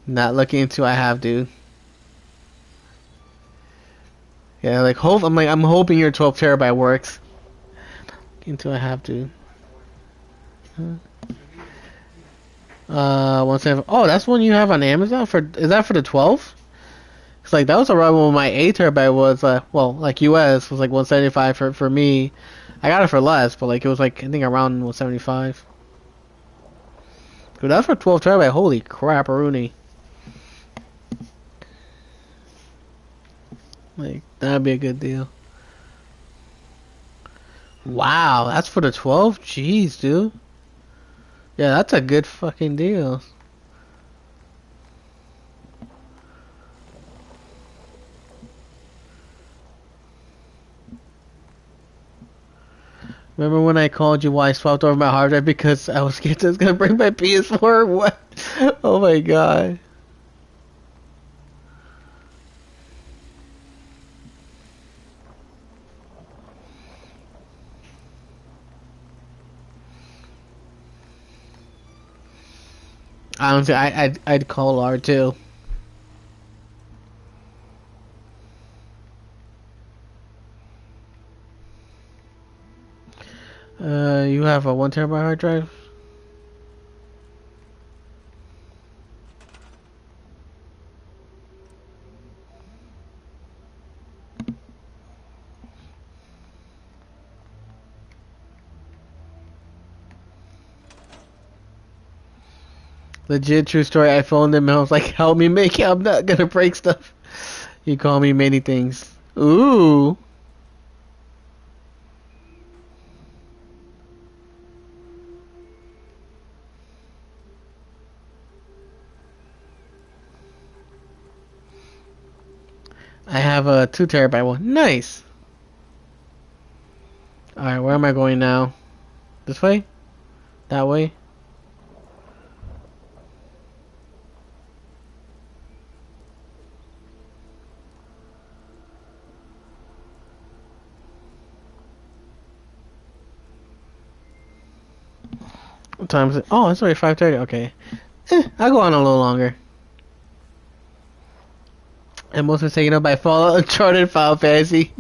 Not looking into I have, dude. Yeah, like I'm hoping your 12 TB works. Into I have, dude. Oh, that's one you have on Amazon is that for the 12? Cause like that was around when my 8 TB was well, like US was like 175 for me. I got it for less, but like it was like I think around 175. Dude, that's for 12 TB. Holy crap, Rooney. Like that'd be a good deal. Wow, that's for the 12? Jeez, dude. Yeah, that's a good fucking deal. Remember when I called you why I swapped over my hard drive because I was scared I was gonna bring my PS4? What? Oh my god. Honestly, I'd call R too. You have a 1 terabyte hard drive? Legit true story. I phoned him and I was like, help me make it. I'm not gonna break stuff. He called me many things. Ooh. I have a 2 terabyte one. Nice. Alright, where am I going now? This way? That way? What time is it? Oh, it's already 5:30. Okay. I'll go on a little longer. And most was taken up by Fallout Uncharted Final Fantasy.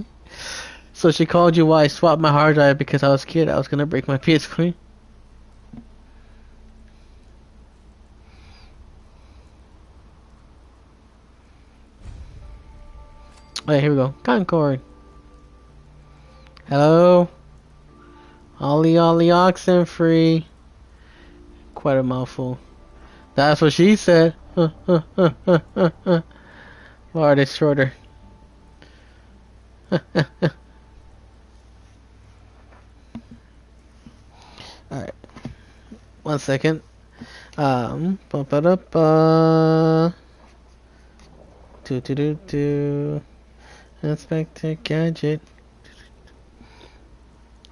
So she called you while I swapped my hard drive because I was scared I was gonna break my PS5. Alright, here we go. Concord. Hello? Ollie oxen free. Quite a mouthful. That's what she said. Lord, it's shorter. Alright. 1 second. Inspector Gadget.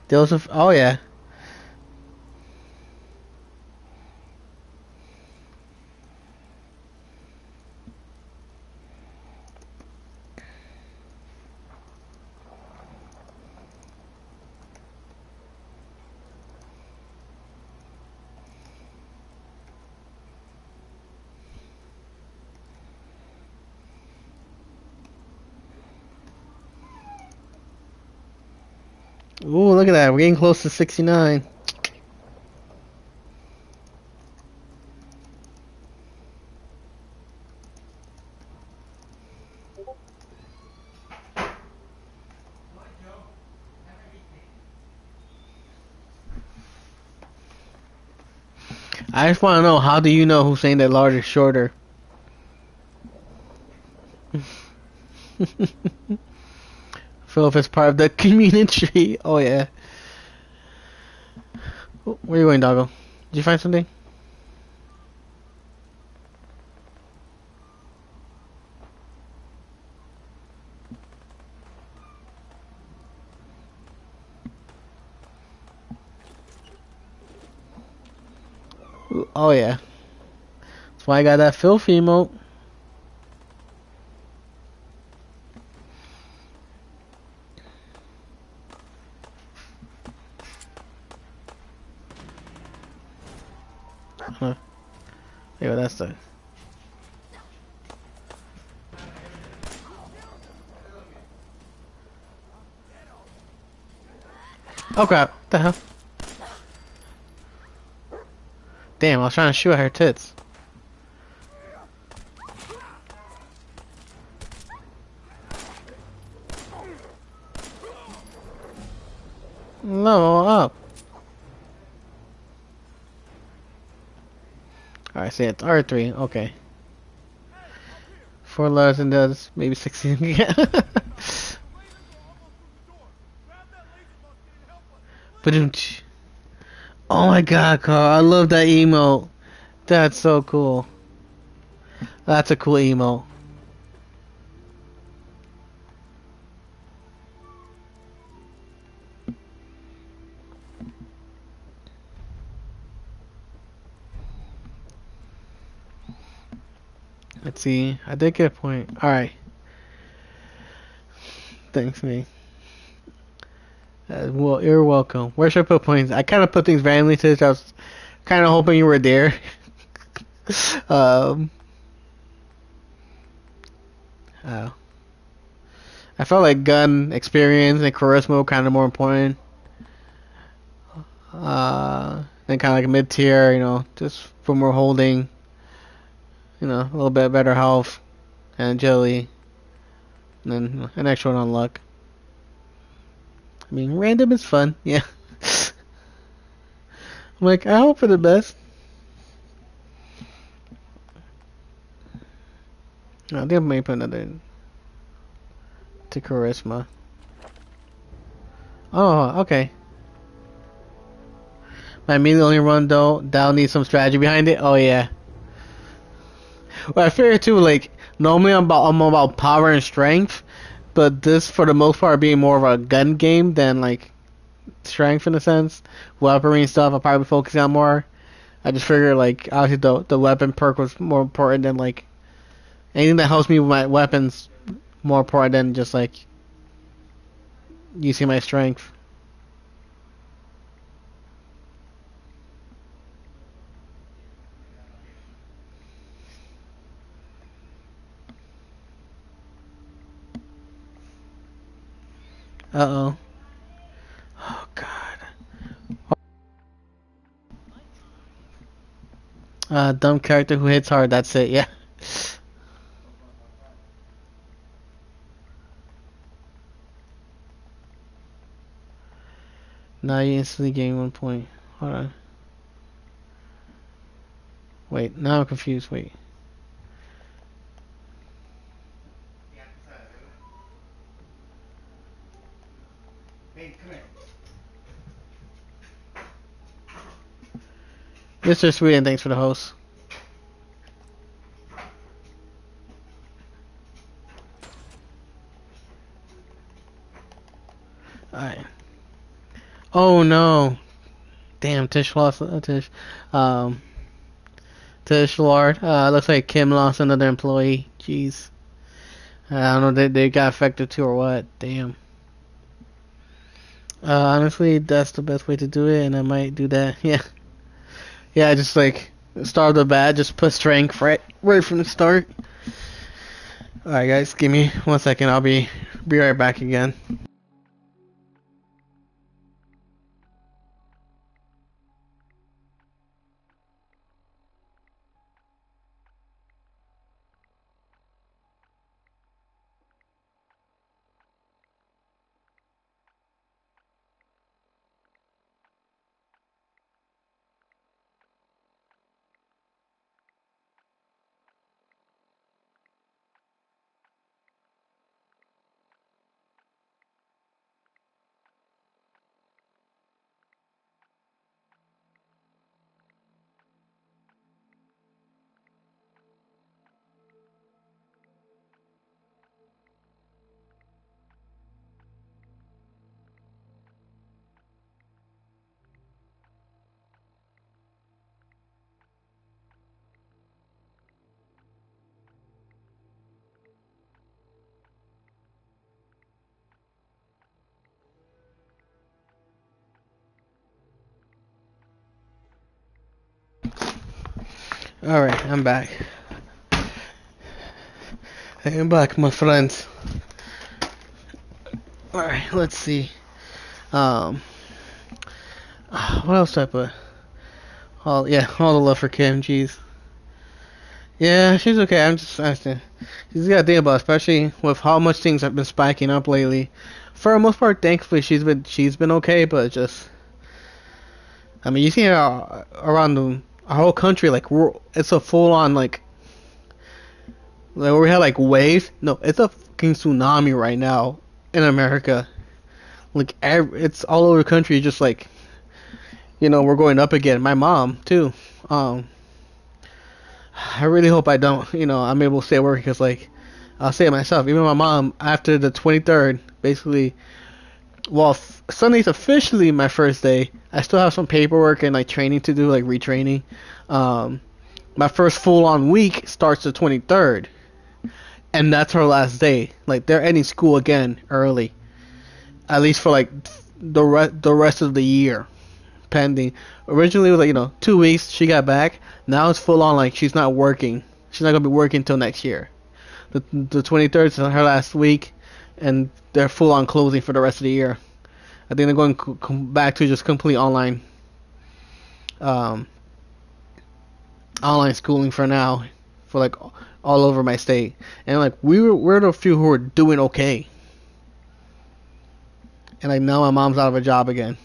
Joseph. Oh yeah. Ooh, look at that. We're getting close to 69. I just want to know, how do you know who's saying that large is shorter? Philip is part of the community. Oh yeah. Where are you going, doggo? Did you find something? Oh yeah. That's why I got that filthy emote. Huh. Yeah, that's the. Oh crap! What the hell? Damn! I was trying to shoot at her tits. Level up. Alright, so it's R3. Okay. 4 letters and does maybe 16 again. Ba-doom-tsh. Oh my god, Carl, I love that emote. That's so cool. That's a cool emote. Let's see. I did get a point. Alright. Thanks, me. Well, you're welcome. Where should I put points? I kind of put things randomly to this. I was kind of hoping you were there. Oh. I felt like gun experience and charisma were kind of more important. then kind of like a mid tier, just for more holding, a little bit better health and agility, and then an extra one on luck. I mean, random is fun, yeah. I'm like, I hope for the best. I think I may put another to charisma. Oh, okay. My immediately only run though, that'll need some strategy behind it. Oh yeah. Well, I figure too, like, normally I'm about power and strength, but this for the most part being more of a gun game than like strength in a sense. Weaponry and stuff I'll probably be focusing on more. I just figure like obviously the weapon perk was more important than like anything that helps me with my weapons more important than just like using my strength. Uh oh. Oh god. Dumb character who hits hard, that's it, yeah. Now you instantly gain 1 point. Hold on. Wait, now I'm confused, wait. Hey, come here. Mr. Sweden, thanks for the host. Alright. Oh no. Damn, Tish lost. Tish. Tish Lord. Looks like Kim lost another employee. Jeez. I don't know, they got affected too or what. Damn. Honestly, that's the best way to do it, and I might do that. Yeah. Yeah, just like start the bat, just put strength right from the start. Alright guys, give me 1 second, I'll be right back again. Alright, I'm back. I'm back, my friends. Alright, let's see. What else did I put? All the love for Kim, jeez. Yeah, she's okay. I'm just asking. She's got to think about, especially with how much things have been spiking up lately. For the most part, thankfully, she's been okay, but just, I mean, you see her around our whole country, like it's a full on like we had like waves. No, it's a fucking tsunami right now in America. Like it's all over the country, just like we're going up again. My mom too. I really hope I don't. I'm able to stay working because like I'll say it myself. Even my mom after the 23rd, basically. Well, Sunday's officially my first day. I still have some paperwork and like training to do, like retraining. My first full-on week starts the 23rd, and that's her last day. Like they're ending school again early, at least for like the rest of the year, pending. Originally it was like 2 weeks. She got back. Now it's full on like she's not working. She's not gonna be working until next year. The 23rd is her last week, and they're full on closing for the rest of the year. I think they're going back to just complete online um, online schooling for now, for like all over my state, and like we're the few who are doing okay, and like now my mom's out of a job again.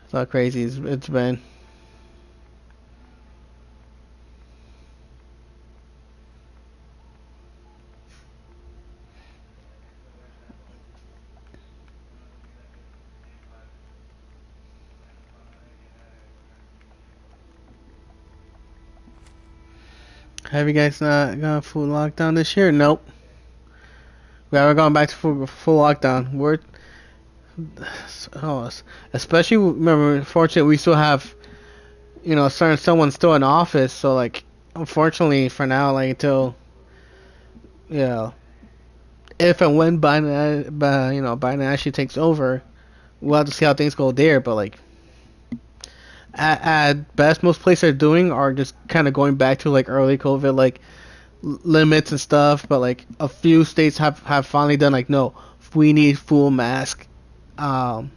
It's how crazy it's been. Have you guys not gone full lockdown this year? Nope. We haven't gone back to full lockdown. We're oh, especially remember, unfortunately, we still have certain someone still in office. So like, unfortunately for now, like until if and when Biden actually takes over, we'll have to see how things go there. But like at best, most places are doing are just kind of going back to like early COVID like limits and stuff. But like a few states have finally done like no, we need full mask. Um,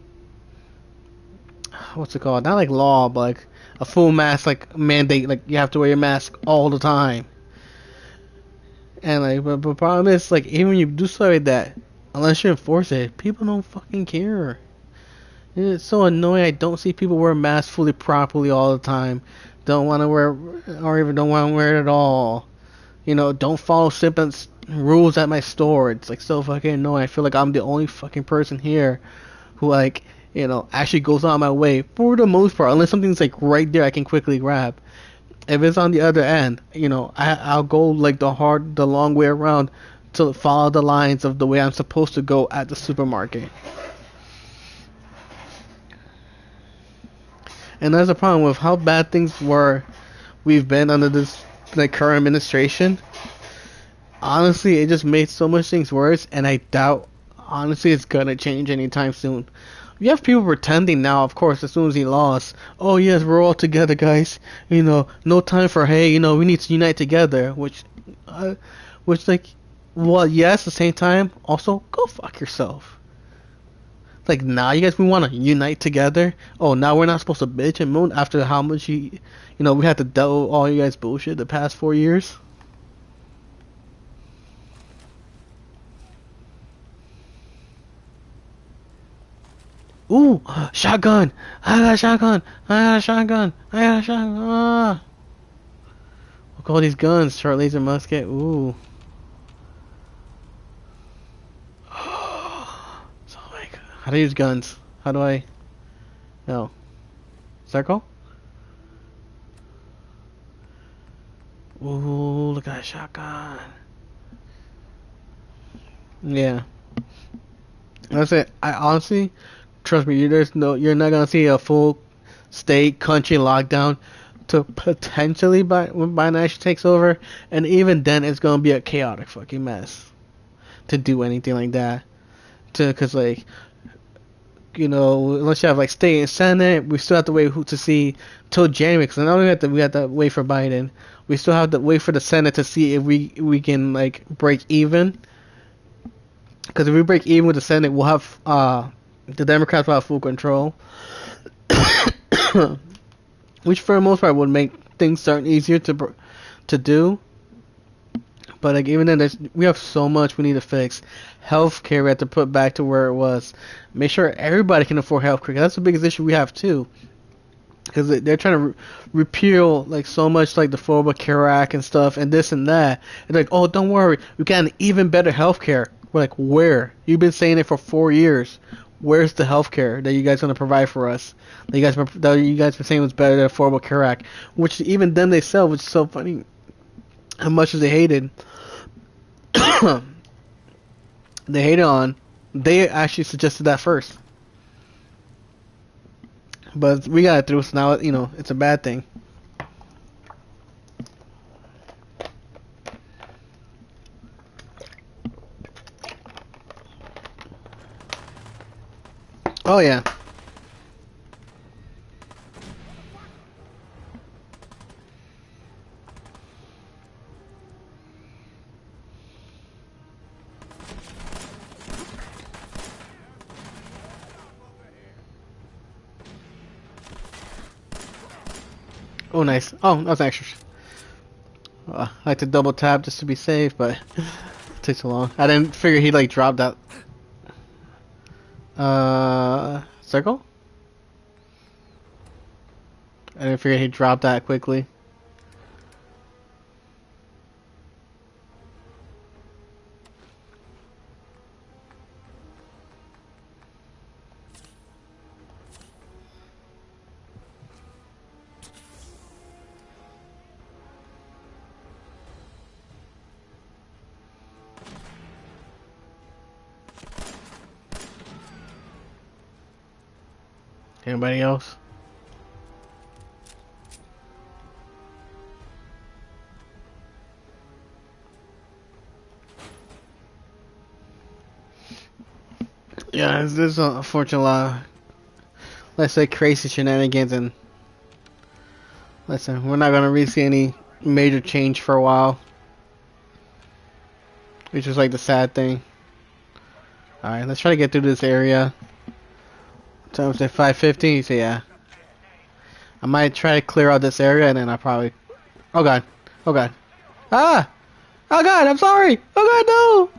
what's it called? Not like law, but like a full mask like mandate. Like you have to wear your mask all the time. And like, but problem is like even when you do stuff like that, unless you enforce it, people don't fucking care. It's so annoying. I don't see people wear masks fully properly all the time. Don't want to wear, or even don't want to wear it at all. Don't follow simple rules at my store. It's like so fucking annoying. I feel like I'm the only fucking person here who like, actually goes on my way for the most part. Unless something's like right there, I can quickly grab. If it's on the other end, I'll go like the long way around to follow the lines of the way I'm supposed to go at the supermarket. And that's the problem with how bad things we've been under this like current administration. Honestly, it just made so much things worse, and I doubt honestly it's gonna change anytime soon. You have people pretending now, of course, as soon as he lost. Oh yes, we're all together, guys. No time for hey. We need to unite together. Which like, well, yes. At the same time, also go fuck yourself. Like now, you guys we want to unite together. Oh, now we're not supposed to bitch and moan after how much we had to deal with all you guys bullshit the past 4 years. Ooh, shotgun! I got a shotgun! I got a shotgun! I got a shotgun! Ah. Look at all these guns. Short laser musket. Ooh. So like, how do I use guns? How do I? No. Circle? Ooh, look at that shotgun. Yeah. That's it. I honestly, trust me, you're not gonna see a full state country lockdown to potentially when Biden actually takes over, and even then it's gonna be a chaotic fucking mess to do anything like that. Cause like, unless you have like state and senate, we still have to wait to see till January. Cause now we have to wait for Biden. We still have to wait for the Senate to see if we can like break even. Because if we break even with the Senate, we'll have the Democrats will have full control, which for the most part would make things certain easier to do. But like even then, we have so much we need to fix. Healthcare we have to put back to where it was. Make sure everybody can afford healthcare. That's the biggest issue we have too. Because they're trying to repeal like so much like the Affordable Care Act and stuff and this and that. It's like, oh, don't worry, we got an even better healthcare. We're like, where? You've been saying it for 4 years. Where's the healthcare that you guys gonna provide for us? That you guys were saying was better than Affordable Care Act, which even then they sell, which is so funny. How much as they hated, they hated on. They actually suggested that first, but we got it through. So now it's a bad thing. Oh yeah. Oh, nice. Oh, that's extra. I like to double tap just to be safe, but it takes so long. I didn't figure he'd like drop that. Circle? I didn't figure he'd drop that quickly. Anybody else? Yeah, there's unfortunately a lot of, let's say, crazy shenanigans, and listen, we're not gonna really see any major change for a while, which is like the sad thing. All right, let's try to get through this area. Times at 550. So yeah, I might try to clear out this area, and then I probably. Oh god! Oh god! Ah! Oh god! I'm sorry! Oh god! No!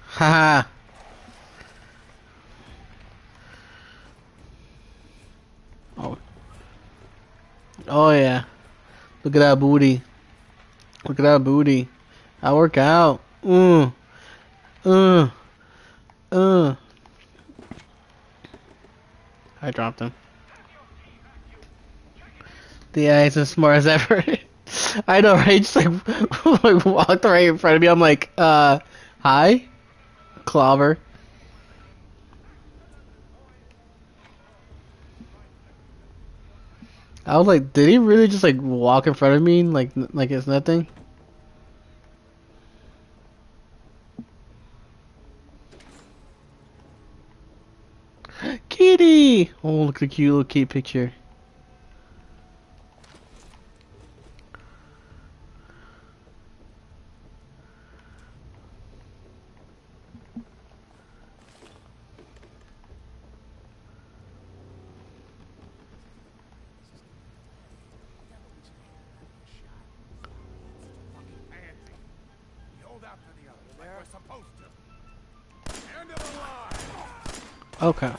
Haha! Oh. Oh yeah! Look at that booty! Look at that booty! I work out. Uh. Uh. I dropped him. Yeah, he's as smart as ever. I know, right? He just like walked right in front of me. I'm like, hi? Clobber. I was like, did he really just like walk in front of me like it's nothing? Kitty! Oh, look at the cute little kitty picture. Okay.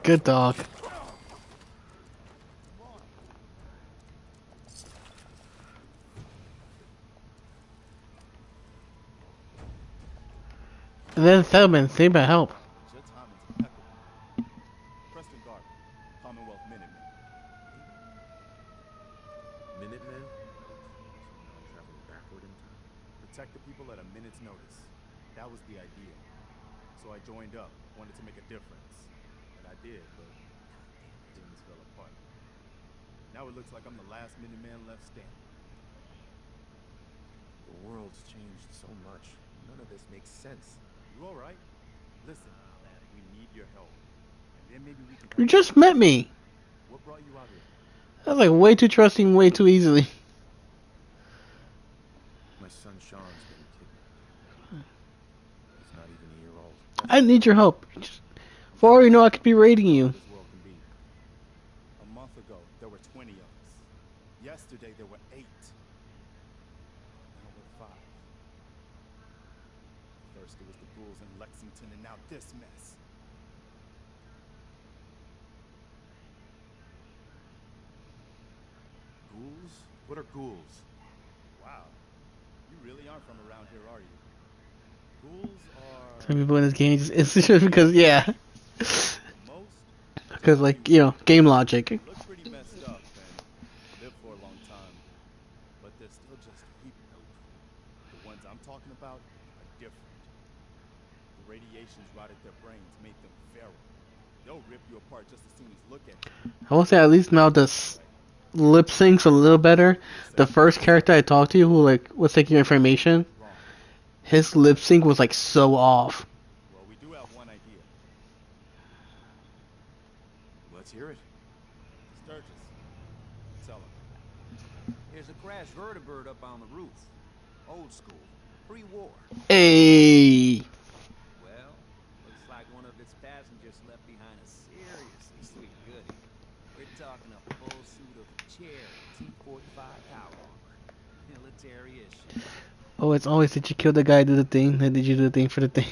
Good dog. And then Feldman, say about help. Your timing's impeccable. Preston Garvey, Commonwealth Minutemen. Minutemen? So now I'm traveling backward in time. Protect the people at a minute's notice. That was the idea. So I joined up, wanted to make a difference. And I did, but things fell apart. Now it looks like I'm the last Minuteman left standing. The world's changed so much. None of this makes sense. You alright? Listen, lad, we need your help. And then maybe we can... You just met me. What brought you out here? That's like way too trusting, way too easily. My son Sean's been kidnapped. He's not even a year old. I need your help. For all you know, I could be raiding you. This world can be. A month ago, there were 20 of us. Yesterday, there were 8. Now we're 5. First it was the Bulls in Lexington, and now this mess. Ghouls? What are ghouls? Wow. You really aren't from around here, are you? Ghouls are Some people in this game it's just because yeah, most because just like you know beautiful. game logic. They look pretty messed up and live for a long time, but they're still just people. Nope. The ones I'm talking about are different. The radiations rotted their brains, made them feral. They'll rip you apart just as soon as look at you. I will say at least now the lip syncs a little better. The first character I talked to who like was taking your information, Wrong. his lip sync was like so off. Well, we do have one idea. Let's hear it. Sturgis. Tell him. There's a crashed vertibird up on the roof. Old school. Pre-war. Hey, Well, looks like one of its passengers left behind a seriously sweet goodie. We're talking a full suit of cherry T-45 power armor. Military issue. oh it's always did you kill the guy, do the thing, then did you do the thing for the thing?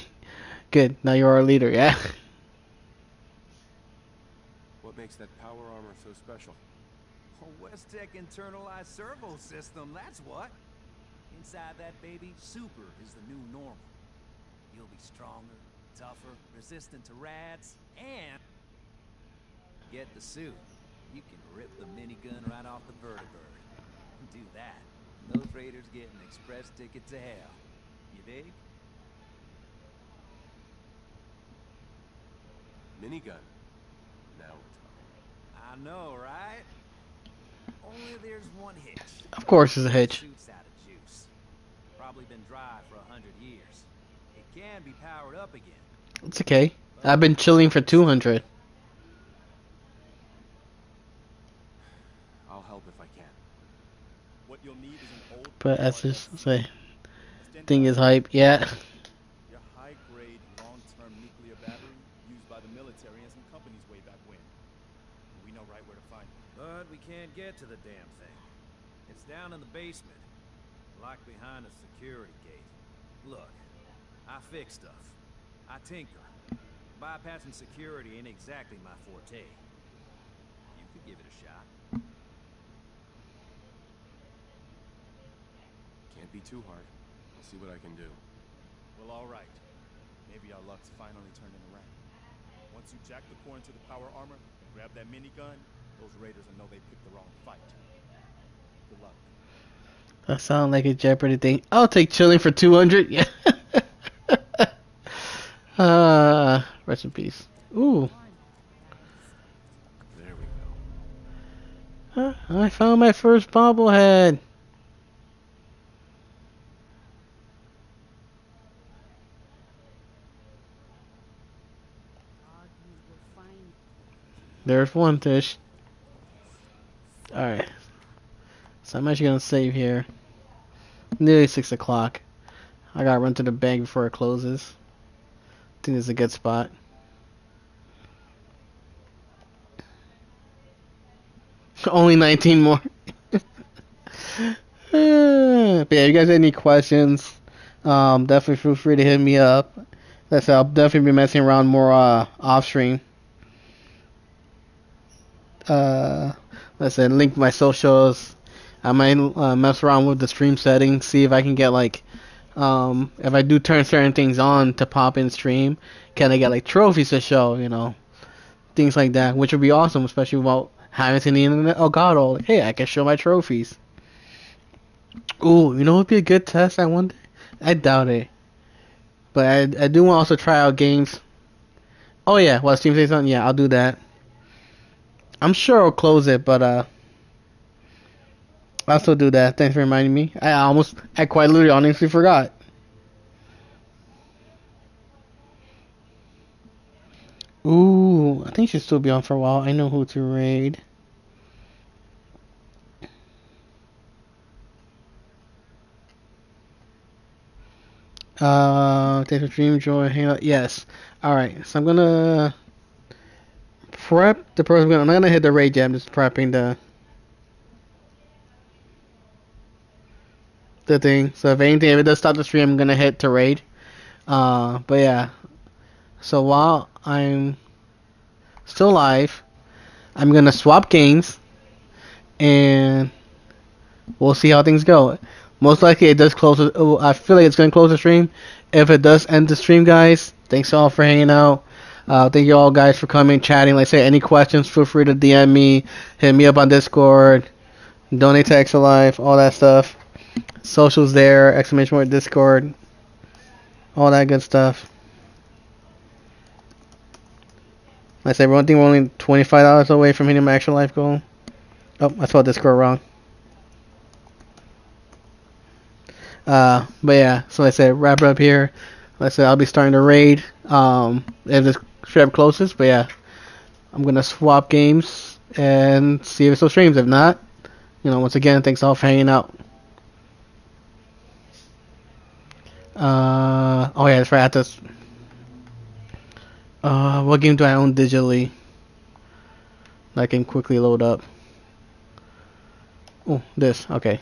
Good, now you're our leader, yeah. What makes that power armor so special? A West-Tech internalized servo system, that's what. Inside that baby, super is the new normal. You'll be stronger, tougher, resistant to rats, and get the suit. You can rip the minigun right off the vertibird. Do that, and those raiders get an express ticket to hell. You dig? Minigun. Now we're talking. I know, right? Only there's one hitch. Of course there's a hitch. Suit's out of juice. Probably been dry for 100 years. It can be powered up again. It's okay. I've been chilling for 200. I'll help if I can. What you'll need is an old But as this say, extended thing is hype, yeah. your high-grade, long-term nuclear battery used by the military and some companies way back when. We know right where to find it. But we can't get to the damn thing. It's down in the basement. Locked behind a security gate. Look, I fix stuff. I tinker. Bypassing security ain't exactly my forte. You could give it a shot. Can't be too hard. I'll see what I can do. Well, all right. Maybe our luck's finally turning around. Once you jack the core into the power armor and grab that minigun, those raiders will know they picked the wrong fight. Good luck. That sounds like a Jeopardy thing. I'll take chilling for 200. Yeah. Rest in peace. Ooh. There we go. I found my first bobblehead. There's one fish. Alright. So I'm actually gonna save here. Nearly 6 o'clock. I gotta run to the bank before it closes. I think this is a good spot. Only 19 more. But yeah, if you guys have any questions, definitely feel free to hit me up. Like I said, I'll definitely be messing around more off stream. Like I said, link my socials. I might mess around with the stream settings, see if I can get like, if I do turn certain things on to pop in stream, can I get like trophies to show, you know, things like that, which would be awesome, especially without having seen the internet. Oh god, oh, hey, I can show my trophies. Ooh, you know what would be a good test? I wonder. I doubt it, but I do want to also try out games. Oh yeah, well, Steam say something. Yeah, I'll do that. I'm sure I'll close it, but I'll still do that. Thanks for reminding me. I quite literally honestly forgot. Ooh, I think she'll still be on for a while. I know who to raid. Thanks for stream, joy, hang out. Yes. Alright, so I'm gonna prep the person. I'm not gonna hit the raid yet. I'm just prepping the thing. So if anything, if it does stop the stream, I'm gonna hit to raid. But yeah. So while I'm still live, I'm gonna swap games, and we'll see how things go. Most likely it does close. I feel like it's going to close the stream. If it does end the stream, guys, thanks all for hanging out. Thank you all guys for coming, chatting. Like I say, any questions, feel free to DM me, hit me up on Discord, donate to Extra Life, all that stuff. Socials there, exclamation point Discord, all that good stuff. Like I said, one thing, we're only $25 away from hitting my Extra Life goal. Oh, I spelled Discord wrong. But yeah, so like I said, wrap it up here. Like I said, I'll be starting to raid if this trip closes. But yeah, I'm gonna swap games and see if it still streams. If not, once again, thanks all for hanging out. Oh yeah, that's right. I have to. What game do I own digitally that I can quickly load up? Oh, this. Okay.